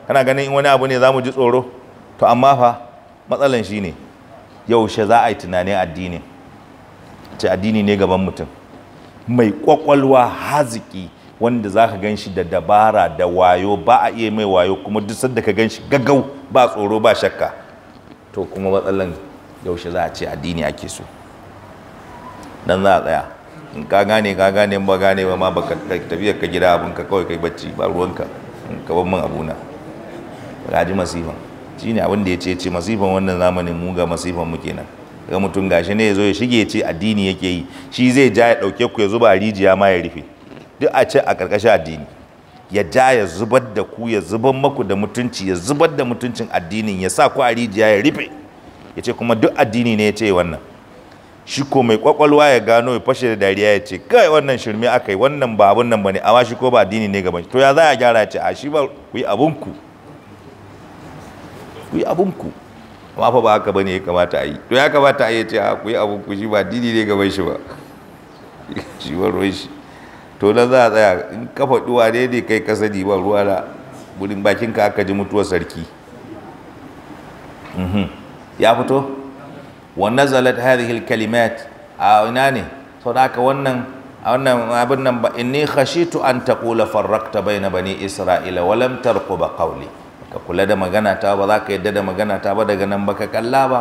kana ganin in wani abu ne za mu ji tsoro. To amma fa matsalan shi ne yaushe za a yi tunanin addini, ce addini ne gaban mutum mai kwakwalwa, haziki, wanda za ka gan shi da dabara da wayo, ba a iya mai wayo, kuma duk sanda ka gan shi gaggau, ba tsoro ba shakka. To kuma matsalan yaushe za a ce addini ake so, dan za a tsaya. In ka gane ba gane ba ma baka tafiya ka gida abin ka kawai kai bacci ba ruwanka, ka bar min abuna. Ga ji masifan shine abin da yace masifan wannan zamanin, mu ga masifan mu kenan. Ga mutum gashi ne yazo ya shige ya ce addini yake yi, shi zai ja ya dauke ku ya zuba a rijiya ma ya rufe, duk a ce a karkashin addini ya ja ya zubar da ku, ya zubar maku da mutunci, ya zubar da mutuncin addinin, ya sa ku a rijiya ya rufe, ya ce kuma duk addini ne ya ce wannan. Shi ko mai kwakwalwa ya gano, ya fashe da dariya ya ce kai wannan shirme aka yi, wannan ba abun nan bane, amma shi ko ba addini ne gaban shi. To ya za a gyara, ya ce a shi ba, ku yi abunku, ku yi abunku, amma fa ba haka bane ya kamata a yi. To ya kamata a yi, ya ce a ku yi abunku, shi ba addini ne gaban shi ba, shi ba ruwan shi. To nan za a tsaya, in kafa duwa ne kai ka sani, ba ruwa da wurin bakinka aka ji mutuwar sarki. Ya fito. Wa nazalat hadhihi alkalimat a ina ne, to da haka wannan abin nan ba, inni khashitu an taqula farraqta baina bani isra'ila wa lam tarqub qawli, ka kula da magana ta ba, za ka yadda da magana ta ba, daga nan baka kalla ba.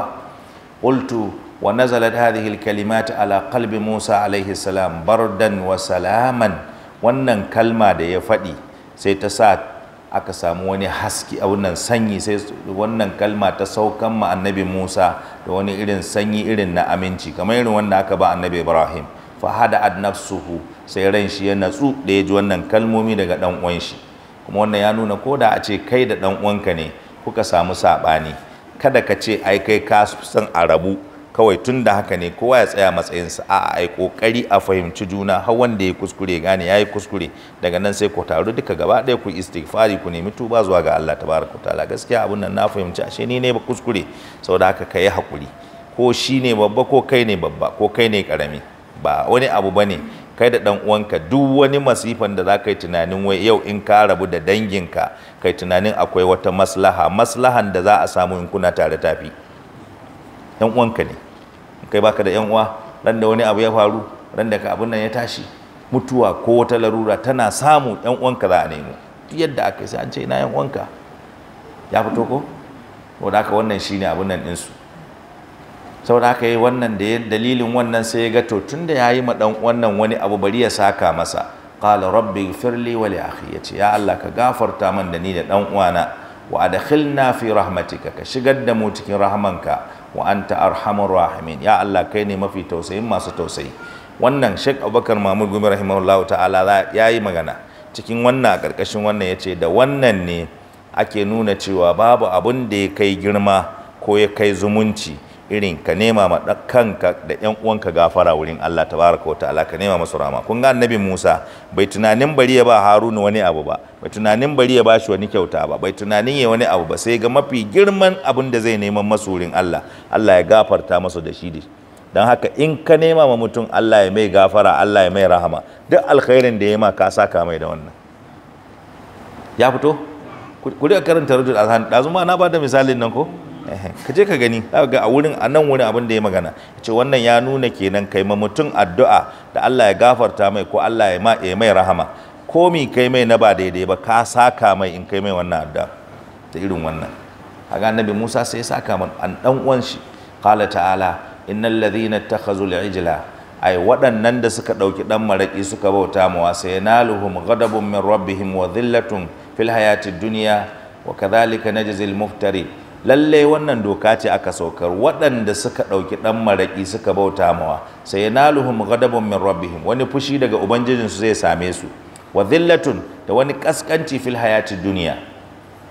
Qultu wa nazalat hadhihi alkalimat ala qalbi Musa alaihi salam bardan wa salaman, wannan kalma da ya faɗi sai ta sa aka samu wani haske a wannan sanyi, sai wannan kalma ta saukan ma annabi Musa da wani irin sanyi irin na aminci, kamar irin wanda aka ba annabi Ibrahim. Fa hada'at nafsuhu, sai ran shi ya natsu da ya ji wannan kalmomi daga dan uwan shi. Kuma wannan ya nuna ko da a ce kai da dan uwanka ne kuka samu sabani, kada ka ce ai kai ka san a rabu kawai, tun da haka ne kowa ya tsaya matsayinsa. A'a, ai kokari a fahimci juna, har wanda ya kuskure gane yayi kuskure, daga nan sai ku taru duka gaba ɗaya ku istighfari, ku nemi tuba zuwa ga Allah tabaraka taala. Gaskiya abun nan na fahimci ashe ni ne ba kuskure, saboda haka kai hakuri, ko shi ne babba ko kai ne babba ko kai ne karami, ba wani abu bane. Kai da dan uwanka duk wani masifan da za ka yi tunanin wai yau in ka rabu da danginka, kai tunanin akwai wata maslahan da za a samu in kuna tare tafi. Yan uwanka ne, kai baka da yan uwa, ran da wani abu ya faru, ran da ka abun nan ya tashi, mutuwa ko wata larura tana samu, yan uwanka za a nemo. Duk yadda aka yi sai an ce ina yan uwanka. Ya fito ko? Saboda haka wannan shine abun nan ɗinsu. Saboda haka yi wannan da dalilin wannan sai ya ga to tunda yayi ma dan wannan wani abu, bari ya saka masa. Qala rabbi ighfirli wa li akhi, yace ya Allah ka gafarta man da ni da dan uwana, wa adkhilna fi rahmatika, ka shigar da mu cikin rahmanka, wa anta arhamur rahimin, ya Allah kai ne mafi tausayin masu tausayi. Wannan Sheikh Abubakar Mahmud Gumi rahimahullahu ta'ala yayi magana cikin wannan, a karkashin wannan yace da wannan ne ake nuna cewa babu abun da ya kai girma ko ya kai zumunci irin ka nema ma kanka da ƴan uwanka gafara wurin Allah tabaraka wa ta'ala, ka nema masu rahama. Kun ga annabi Musa bai tunanin bari ya ba Haruna wani abu ba, bai tunanin bari ya ba shi wani kyauta ba, bai tunanin ya wani abu ba, sai ga mafi girman abin da zai neman masu wurin Allah, Allah ya gafarta masa da shi. Don haka in ka nema ma mutum Allah ya mai gafara, Allah ya mai rahama, duk alkhairin da ya ma ka saka mai da wannan. Ya fito? Ku da karanta Rajul Azhan, ɗazu ma na ba da misalin nan ko? Ka je ka gani, za ga a wurin, a nan wurin abin da ya magana, ce wannan ya nuna kenan kai ma mutum addu'a da Allah ya gafarta mai ko Allah ya mai rahama, ko mi kai mai na ba daidai ba, ka saka mai in kai mai wannan addu'a ta irin wannan. Haga annabi Musa sai ya saka man an dan uwan shi. Qala ta'ala innal ladhina ittakhazul ijla, ai waɗannan da suka ɗauki ɗan maraƙi suka bauta mawa, sayanaluhum ghadabun min rabbihim wa dhillatun fil hayatid dunya wa kadhalika najzil muftari. Lalle wannan doka ce aka saukar, waɗanda suka ɗauki ɗan maraƙi suka bauta mawa, sayanaluhum ghadabun min rabbihim, wani fushi daga ubangijinsu zai same su, wa dhillatun da wani kaskanci fil hayatid dunya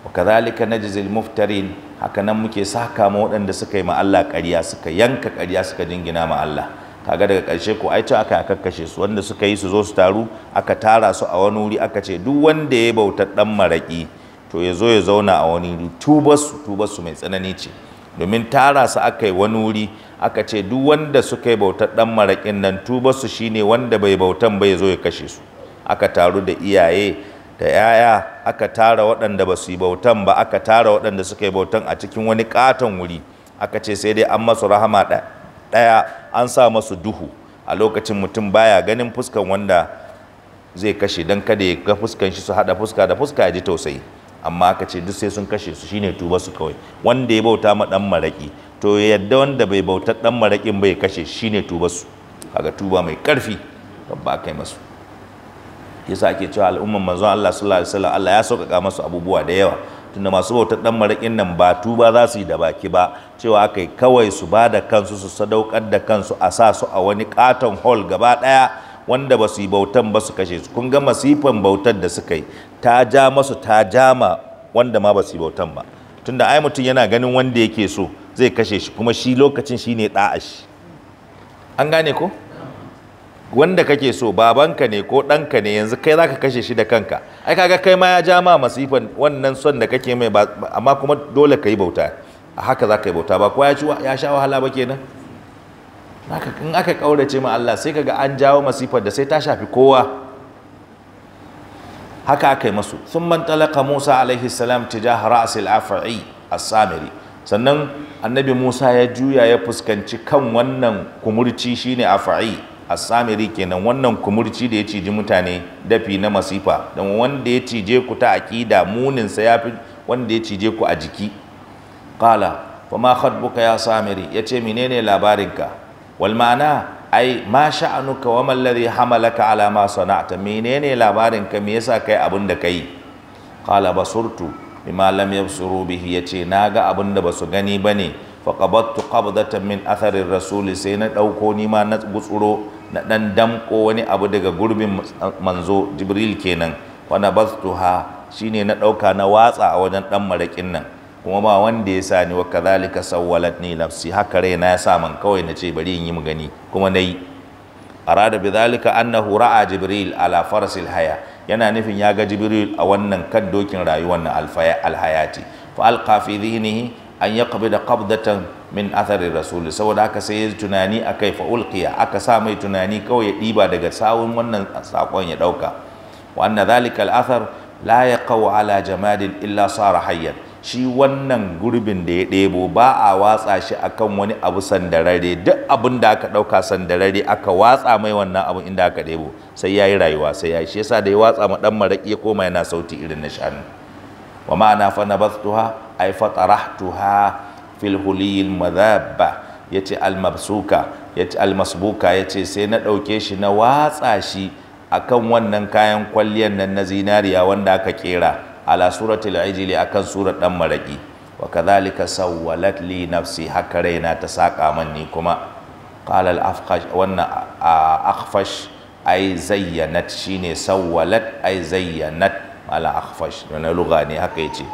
wa kadhalika najzil muftarin. Haka nan muke saka ma waɗanda suka yi ma Allah ƙarya, suka yanka ƙarya, suka jingina ma Allah. kaga daga ƙarshe ko ai aka kashe su, wanda suka yi su zo su taru, aka tara su a wani wuri, aka ce duk wanda ya bautar dan maraki to ya zo ya zauna a wani wuri. Tubar su mai tsanani ce, domin tara su aka yi wani wuri, aka ce duk wanda suka yi bautar dan marakin nan tubar su shine wanda bai bautan ba ya zo ya kashe su. Aka taru da iyaye da yaya, aka tara waɗanda ba su yi bautan ba, aka tara waɗanda suka yi bautan a cikin wani katon wuri, aka ce sai dai an masu rahama ɗaya, an sa masu duhu a lokacin mutum baya ganin fuskan wanda zai kashe, don kada ya ga fuskan shi su haɗa fuska da fuska ya ji tausayi. Amma aka ce duk sai sun kashe su, shine tuba su kawai. Wanda ya bauta ma dan maraki to ya yadda wanda bai bautar dan marakin bai kashe shine tuba su. Kaga tuba mai karfi babba kai masu. Yasa ake cewa al'umman manzon Allah sallallahu alaihi wasallam Allah ya sauƙaƙa masu abubuwa da yawa, tunda masu bautar dan marakin nan ba tuba za su yi da baki ba, cewa akai kawai su ba da kansu, su sadaukar da kansu, a sa su a wani katon hall gaba daya, wanda ba su yi bautan ba su kashe su. Kun ga masifan bautar da suka yi ta ja masu, ta jama wanda ma ba su yi bautan ba, tunda ai mutum yana ganin wanda yake so zai kashe shi, kuma shi lokacin shine da'a shi. An gane ko? Wanda kake so babanka ne ko ɗanka ne, yanzu kai zaka kashe shi da kanka, ai kaga kai ma ya ja ma masifan wannan son da kake mai, amma kuma dole ka yi bauta. A haka za ka yi bauta, ba ko ya sha wahala ba kenan. In aka kaurace ma Allah sai kaga an jawo masifar da sai ta shafi kowa. Haka aka yi masu. Thumma talaqa Musa alaihi salam tijaha ra's al-Af'i as-Samiri. Sannan annabi Musa ya juya ya fuskanci kan wannan kumurci shine Af'i as-Samiri kenan, wannan kumurci da ya ciji mutane dafi na masifa, don wanda ya cije ku ta aqida munin sa yafi wanda ya cije ku a jiki. Qala fama khatbuka ya Samiri, yace menene labarinka? Wal ma'ana ai ma sha'anuka wa ma alladhi hamalaka ala ma sana'ta, menene labarinka, me yasa kai abin da kai? Qala basurtu bima lam yabsuru bihi, yace naga abin da basu gani bane. Faqabattu qabdatan min athari rasul, sai na dauko ni ma na gutsuro na dan damko wani abu daga gurbin manzo Jibril kenan. Wa nabastuha, shine na dauka na watsa a wajen dan marakin nan, kuma ba wanda ya sa ni. Wa kadhalika sawwalatni nafsi, haka raina ya sa man kawai na ce bari in yi magani, kuma nayi. Arada bidhalika annahu ra'a Jibril ala farasil haya, yana nufin ya ga Jibril a wannan kan dokin rayuwar nan alhayati. Fa alqa fi dhihnihi an yaqbida qabdatan min athari rasul, saboda haka sai ya tunani akai, fa ulqiya, aka sa mai tunani kawai ya diba daga sawun wannan sakon ya dauka. Wa anna dhalika al-athar la yaqau ala jamadin illa sara hayyan, shi wannan gurbin da ya ɗebo ba a watsa shi akan wani abu sandarare, duk abin da aka ɗauka sandarare aka watsa mai wannan abu inda aka ɗebo sai ya yi rayuwa, sai ya yi. Shi yasa da ya watsa ma ɗan maraƙi ya koma yana sauti irin na shanu. Wa ma'ana fa nabathtuha ay fatarahtuha fil huliyil madhabba, yace al-mabsuka, yace al-masbuka, yace sai na ɗauke shi na watsa shi akan wannan kayan kwalliyan nan na zinariya wanda aka kera ala suratul ijli, akan surar dan maraki. Wa kadhalika sawwalat li nafsi, haka raina ta saka man ni kuma. Qala al-afqash, wannan akhfash ay zayyanat, shine sawwalat ay zayyanat ala akhfash, wannan lugha ne haka yace.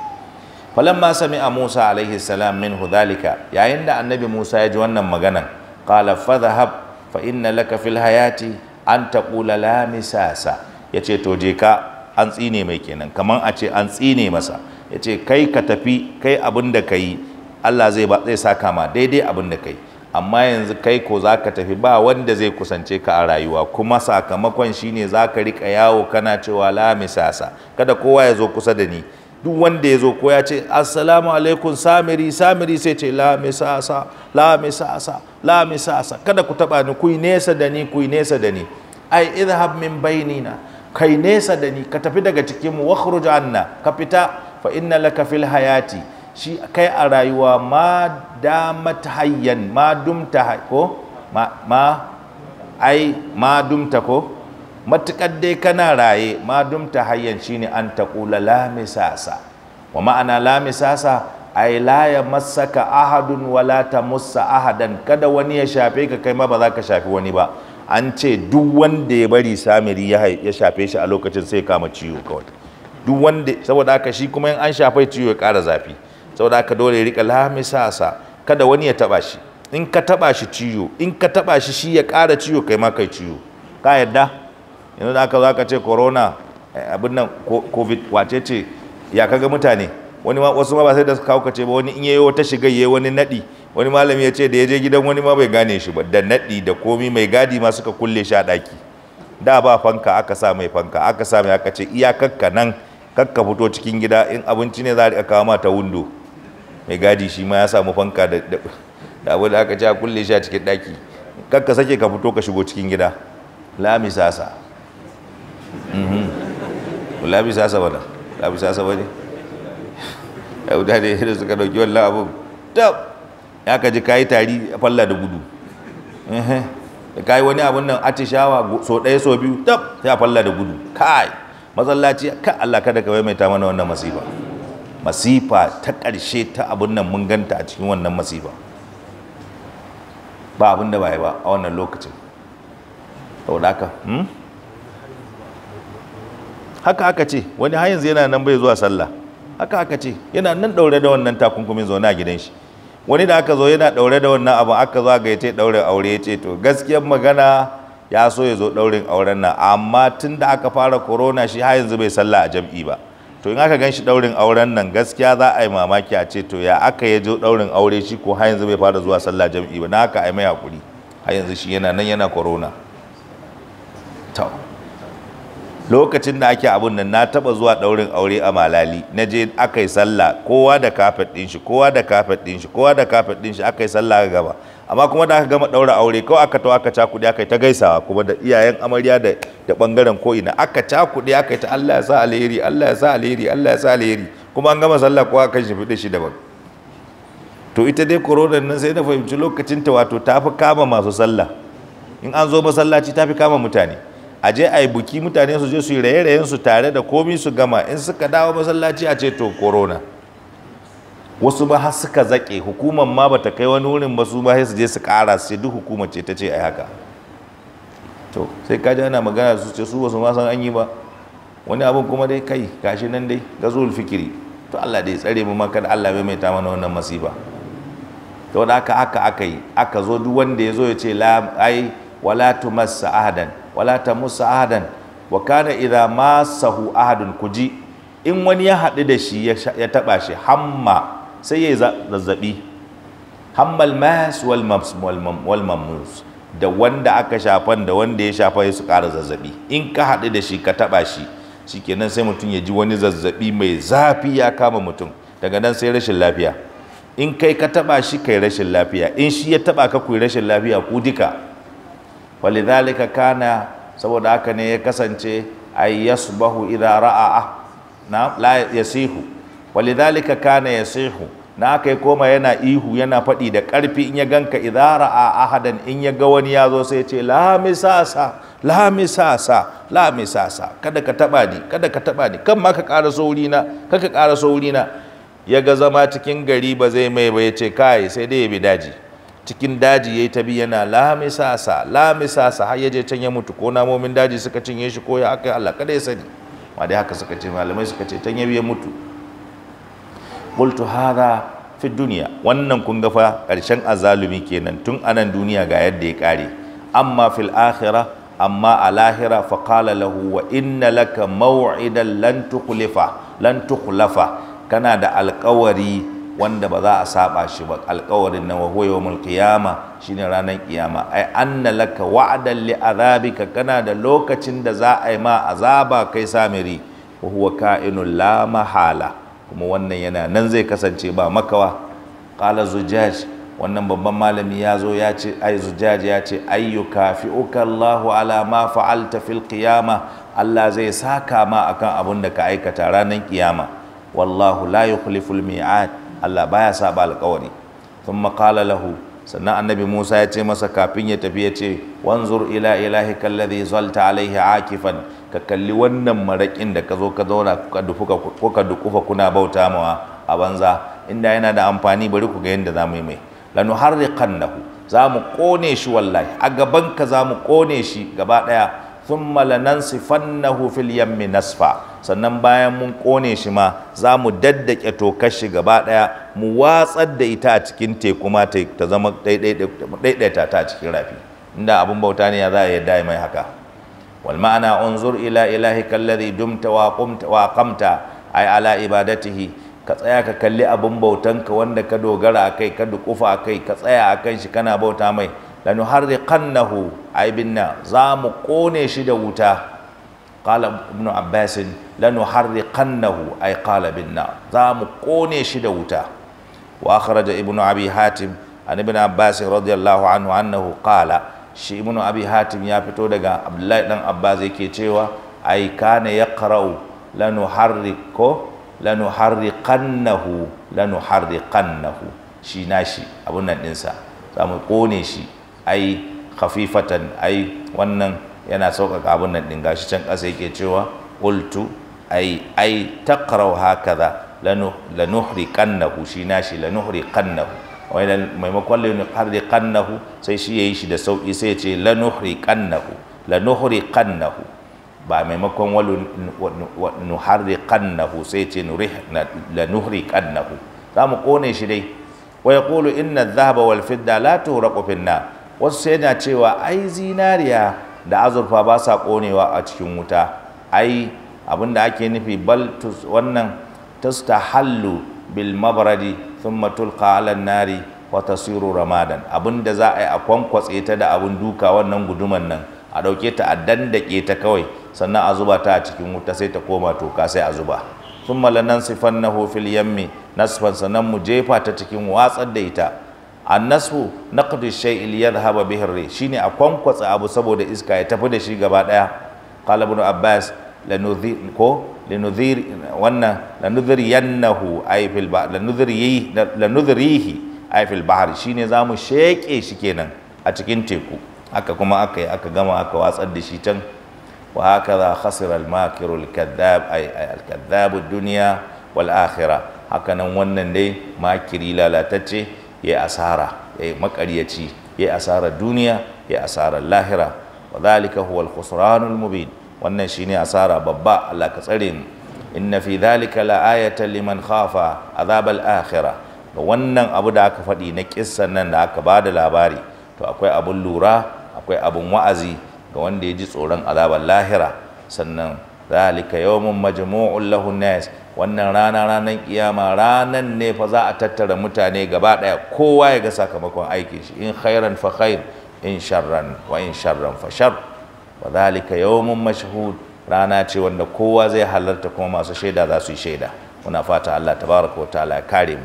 Falamma sami'a Musa alaihi salam minhu dhalika, yayin da annabi Musa ya ji wannan maganan, qala fadhhab fa inna laka fil hayati an taqula la misasa, yace to je ka, an tsine mai kenan, kaman a ce an tsine masa. Ya ce kai ka tafi, kai abin da ka yi Allah zai saka ma daidai abin da ka yi, amma yanzu kai ko za ka tafi, ba wanda zai kusance ka a rayuwa, kuma sakamakon shine za ka riƙa yawo kana cewa la misasa, kada kowa ya zo kusa da ni. Duk wanda ya zo ko ya ce assalamu alaikum Samiri, Samiri sai ce la misasa, la misasa, la misasa, kada ku taba ni, ku yi nesa da ni, ku yi nesa da ni. Ai idhhab min bainina, kai nesa da ni, ka tafi daga cikin mu, wakhruj anna, ka fita. Fa inna laka fil hayati, shi kai a rayuwa ma damat hayyan, ma dumta ko ma dumta ko, matukar dai kana raye, ma dumta hayyan shine an taqula la misasa. Wa ma'ana la misasa ay la yamassaka ahadun wala tamussa ahadan, kada wani ya shafe ka, kai ma ba za ka shafi wani ba. An ce duk wanda ya bari Samiri ya shafe shi a lokacin sai kama ciwo kawai, duk wanda, saboda haka shi kuma in an shafe ciwo ya ƙara zafi, saboda haka dole ya rika la misasa, kada wani ya taba shi. in ka taba shi ciwo, in ka taba shi ya ƙara ciwo kai ma kai ciwo. Ka yadda yanzu da aka zo aka ce corona abin nan covid wace ce ya kaga mutane, wani ma wasu ma ba sai da suka haukace ba, wani in yayi wata shiga yayi wani nadi, wani malami ya ce da ya je gidan wani ma bai gane shi ba, da nadi da komi, mai gadi ma suka kulle shi a daki. Da ba fanka aka sa mai fanka, aka sa mai, aka ce iyakakka nan kakka fito cikin gida, in abinci ne za a kawo ma ta windo. Mai gadi shi ma ya samu fanka da abu da aka ce a kulle shi a cikin daki, kakka sake ka fito ka shigo cikin gida. Lami sasa lami sasa bana, lami sasa bane yau da ne da suka dauki wannan abun tab ya ka ji kayi tari falla da gudu, da kayi wani abun nan atishawa so ɗaya so biyu tab sai a falla da gudu. Kai masallaci, ka Allah kada ka maimaita mana wannan masifa, masifa ta ƙarshe ta abun nan mun ganta a cikin wannan masifa. Ba abin da ba yi ba a wannan lokacin. Saboda haka aka ce wani har yanzu yana nan bai zuwa sallah, haka aka ce yana nan daure da wannan takunkumin zaune a gidan shi. Wani da aka zo yana daure da wannan abu, aka zo ga yace daure aure, yace to gaskiyar magana ya so ya zo daurin auren nan, amma tun da aka fara corona shi har yanzu bai sallah a jam'i ba. To in aka gan shi daurin auren nan gaskiya za a yi mamaki, a ce to ya aka ya zo daurin aure shi ko har yanzu bai fara zuwa sallah jam'i ba, na haka ai mai hakuri, har yanzu shi yana nan yana corona. To lokacin da ake abun nan na taba zuwa daurin aure a Malali, na je aka yi sallah kowa da kafet din shi, kowa da kafet din shi, kowa da kafet din shi, aka yi sallah ga gaba. Amma kuma da aka gama daura aure kawai aka to aka cakuɗe, aka yi ta gaisawa kuma da iyayen amarya da bangaren ko ina aka cakuɗe, aka yi ta Allah ya sa alheri, Allah ya sa alheri, Allah ya sa alheri, kuma an gama sallah kowa kan shi fide shi daban. To ita dai corona nan sai na fahimci lokacin ta wato ta fi kama masu sallah, in an zo masallaci ta fi kama mutane. A je a yi buki, mutane su je su yi raye-rayen su tare da komi su gama, in suka dawo masallaci a ce to corona. Wasu ba har suka zaƙe, hukumar ma bata kai wani wurin ba, su ba sai su je su ƙara, su ce duk hukumar ce ta ce ai haka. To sai ka ji ana magana su ce su wasu ma san an yi ba, wani abin kuma dai kai gashi nan dai gazul fikiri. To Allah dai tsare mu maka da Allah mai ta mana wannan masifa. To da aka yi, aka zo duk wanda ya zo ya ce la ai wala tumassa ahadan wala tamussa ahadan wa kana idza masahu ahadun, kuji in wani ya haɗu da shi ya taɓa shi, hamma sai ya zazzabi, hammal mas wal mamus, da wanda aka shafan da wanda ya shafa ya su ƙara zazzabi. In ka haɗu da shi ka taɓa shi, shikenan sai mutum ya ji wani zazzabi mai zafi ya kama mutum, daga nan sai rashin lafiya. In kai ka taɓa shi kai rashin lafiya, in shi ya taɓa ka kuyi rashin lafiya ku duka. Walidhalika kana, saboda haka ne ya kasance ay yasbahu idha ra'a la yasihu, walidhalika kana yasihu, na kai koma yana ihu yana faɗi da ƙarfi in ya ganka, idha ra'a ahadan, in ya ga wani ya zo sai ya ce la misasa la misasa la misasa, kada ka taba ni, kada ka taba ni, kan ma ka ƙara sauri na, kaka ƙara sauri na. Ya ga zama cikin gari ba zai mai ba, ya ce kai sai dai ya bi daji. Cikin daji yayi ta bi yana la misasa har yaje can ya mutu, ko namomin daji suka cinye shi ko ya aka, Allah kada ya sani, ma dai haka suka ce, malamai suka ce can ya bi ya mutu. Qultu hadha fi dunya, wannan kun ga fa karshen azalumi kenan, tun anan duniya ga yadda ya kare. Amma fil akhirah, amma a lahira, fa qala lahu wa inna laka maw'idan lan tukhlafa, kana da alƙawari wanda ba za a saba shi ba, alƙawarin nan wa huwa yawmul qiyama, shine ranar kiyama. Ai anna laka wa'dan li azabika, kana da lokacin da za a yi ma azaba kai Samiri, wa huwa ka'inul la mahala, kuma wannan yana nan zai kasance ba makawa. Qala Zujaj, wannan babban malami ya zo ya ce, ai Zujaj ya ce ayyukafi'uka Allahu ala ma fa'alta fil qiyama, Allah zai saka ma akan abun da ka aikata ranar kiyama. Wallahu la yukhliful mi'ad, Allah baya saba alƙawari. Thumma qala lahu, sannan annabi Musa ya ce masa kafin ya tafi, ya ce wanzur ila ilahika alladhi zalta alaihi akifan, ka kalli wannan maraƙin da ka zo ka zauna kuka dukufa kuna bauta mawa a banza, inda yana da amfani bari ku ga yadda za mu yi mai. lanuharriqannahu, za mu kone shi wallahi a gaban ka, za mu kone shi gaba daya. thumma lanansifannahu fil yammi nasfa, sannan bayan mun kone shi ma za mu daddake tokar shi gaba daya mu watsar da ita a cikin teku ma ta zama daidaita ta a cikin rafi. Inda abun bauta ne ya za a yadda mai haka. wal ma'ana unzur ila ilahika alladhi dumta wa qumta wa qamta ay ala ibadatihi, ka tsaya ka kalli abun bautanka wanda ka dogara akai, ka dukufa akai, ka tsaya akan shi kana bauta mai. lanuharriqannahu ay binna, za mu kone shi da wuta. qala ibn abbas lanuharriqannahu ay qala binna, za mu kone shi da wuta. wa akhraja ibn abi hatim an ibn abbas radiyallahu anhu annahu qala, shi ibn abi hatim ya fito daga abdullahi dan abbas yake cewa ay kana yaqra'u lanuharriqannahu, shi nashi abun nan dinsa za mu kone shi. ai khafifatan, ai wannan yana sauƙaƙa abun nan din. Gashi can ƙasa yake cewa qultu ai taqra'u hakaza lanuhriqannahu, shi nashi lanuhriqannahu. wai maimakon lanuhriqannahu sai shi yayi shi da sauki, sai ya ce lanuhriqannahu ba maimakon nuharriqannahu sai ya ce lanuhriqannahu, za mu kone shi dai. wa yaqulu inna adh-dhahaba wal fidda la tuhraqu fin nar, wasu sai yana cewa ai zinariya da azurfa ba sa konewa a cikin wuta. ai abinda ake nufi bal wannan tastahallu bil mabradi thumma tulqa ala nari wa tasiru ramadan, abinda za a yi a kwankwatse ta da abin duka, wannan guduman nan a dauke ta a dandake ta kawai, sannan a zuba ta a cikin wuta sai ta koma toka sai a zuba. thumma lanansifannahu fil yammi nasfan, sannan mu jefa ta cikin watsar da ita. annasfu naqdu shay'il yadhhaba bihi ar-rih, shine a kwankwatsa abu saboda iska ya tafi da shi gaba daya. qala ibn abbas lanudhriyannahu ay fil bahr, lanudhrihi ay fil bahr, shine zamu sheke shi kenan a cikin teku. haka kuma aka gama aka watsar da shi can. wa hakaza khasira al-makiru al-kadhab ay al-kadhab ad-dunya wal akhirah, haka nan wannan dai makiri lalatacce ya asara, ya makaryaci ya asara duniya ya asara lahira. wa dhalika huwa al-khusranul mubin, wannan shine asara babba. Allah ka tsare mu. inna fi dhalika la ayatan liman khafa azab al-akhirah, wannan abu da aka faɗi na kissan nan da aka bada labari, to akwai abun lura, akwai abun wa'azi ga wanda ya ji tsoron azabar lahira. sannan zalika yawmun majmu'un lahu nas, wannan ranar kiyama ranan ne fa za a tattara mutane gaba daya, kowa ya ga sakamakon aikin shi. in khairan fa khair, in sharran fa shar. wa zalika yawmun mashhud, rana ce wanda kowa zai halarta kuma masu shaida za su yi shaida. muna fata Allah tabaraka wa ta'ala ya kare mu.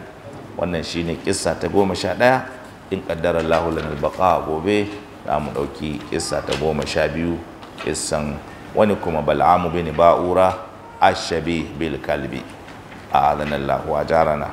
wannan shine kissa ta 11. in qaddara Allahu lana al-baqa, gobe za mu dauki kissa ta 12, kissan wani kuma Bal'amu bin Ba'ura ashabih bil kalbi. a'adana Allahu wa jarana.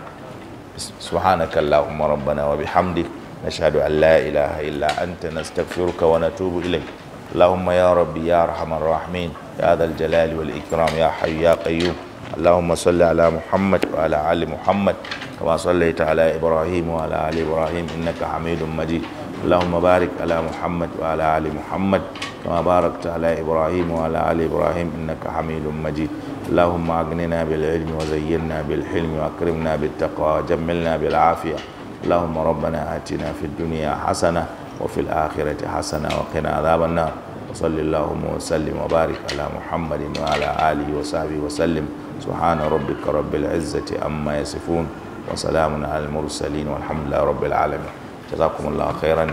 subhanaka Allahumma rabbana wa bihamdik, nashhadu an la ilaha illa anta, nastaghfiruka wa natubu ilayk. اللهم يا ربي يا ارحم الراحمين، يا ذا الجلال والاكرام، يا حي يا قيوم. اللهم صل على محمد وعلى ال محمد كما صليت على ابراهيم وعلى ال ابراهيم انك حميد مجيد. اللهم بارك على محمد وعلى ال محمد كما باركت على ابراهيم وعلى ال ابراهيم انك حميد مجيد. اللهم اغننا بالعلم وزينا بالحلم واكرمنا بالتقوى وجملنا بالعافيه. اللهم ربنا آتنا في الدنيا حسنه وفي الآخرة حسنة وقنا عذاب النار. وصل اللهم وسلم وبارك على محمد وعلى آله وصحبه وسلم. سبحان ربك رب العزة عما يصفون وسلام على المرسلين والحمد لله رب العالمين. جزاكم الله خيرا.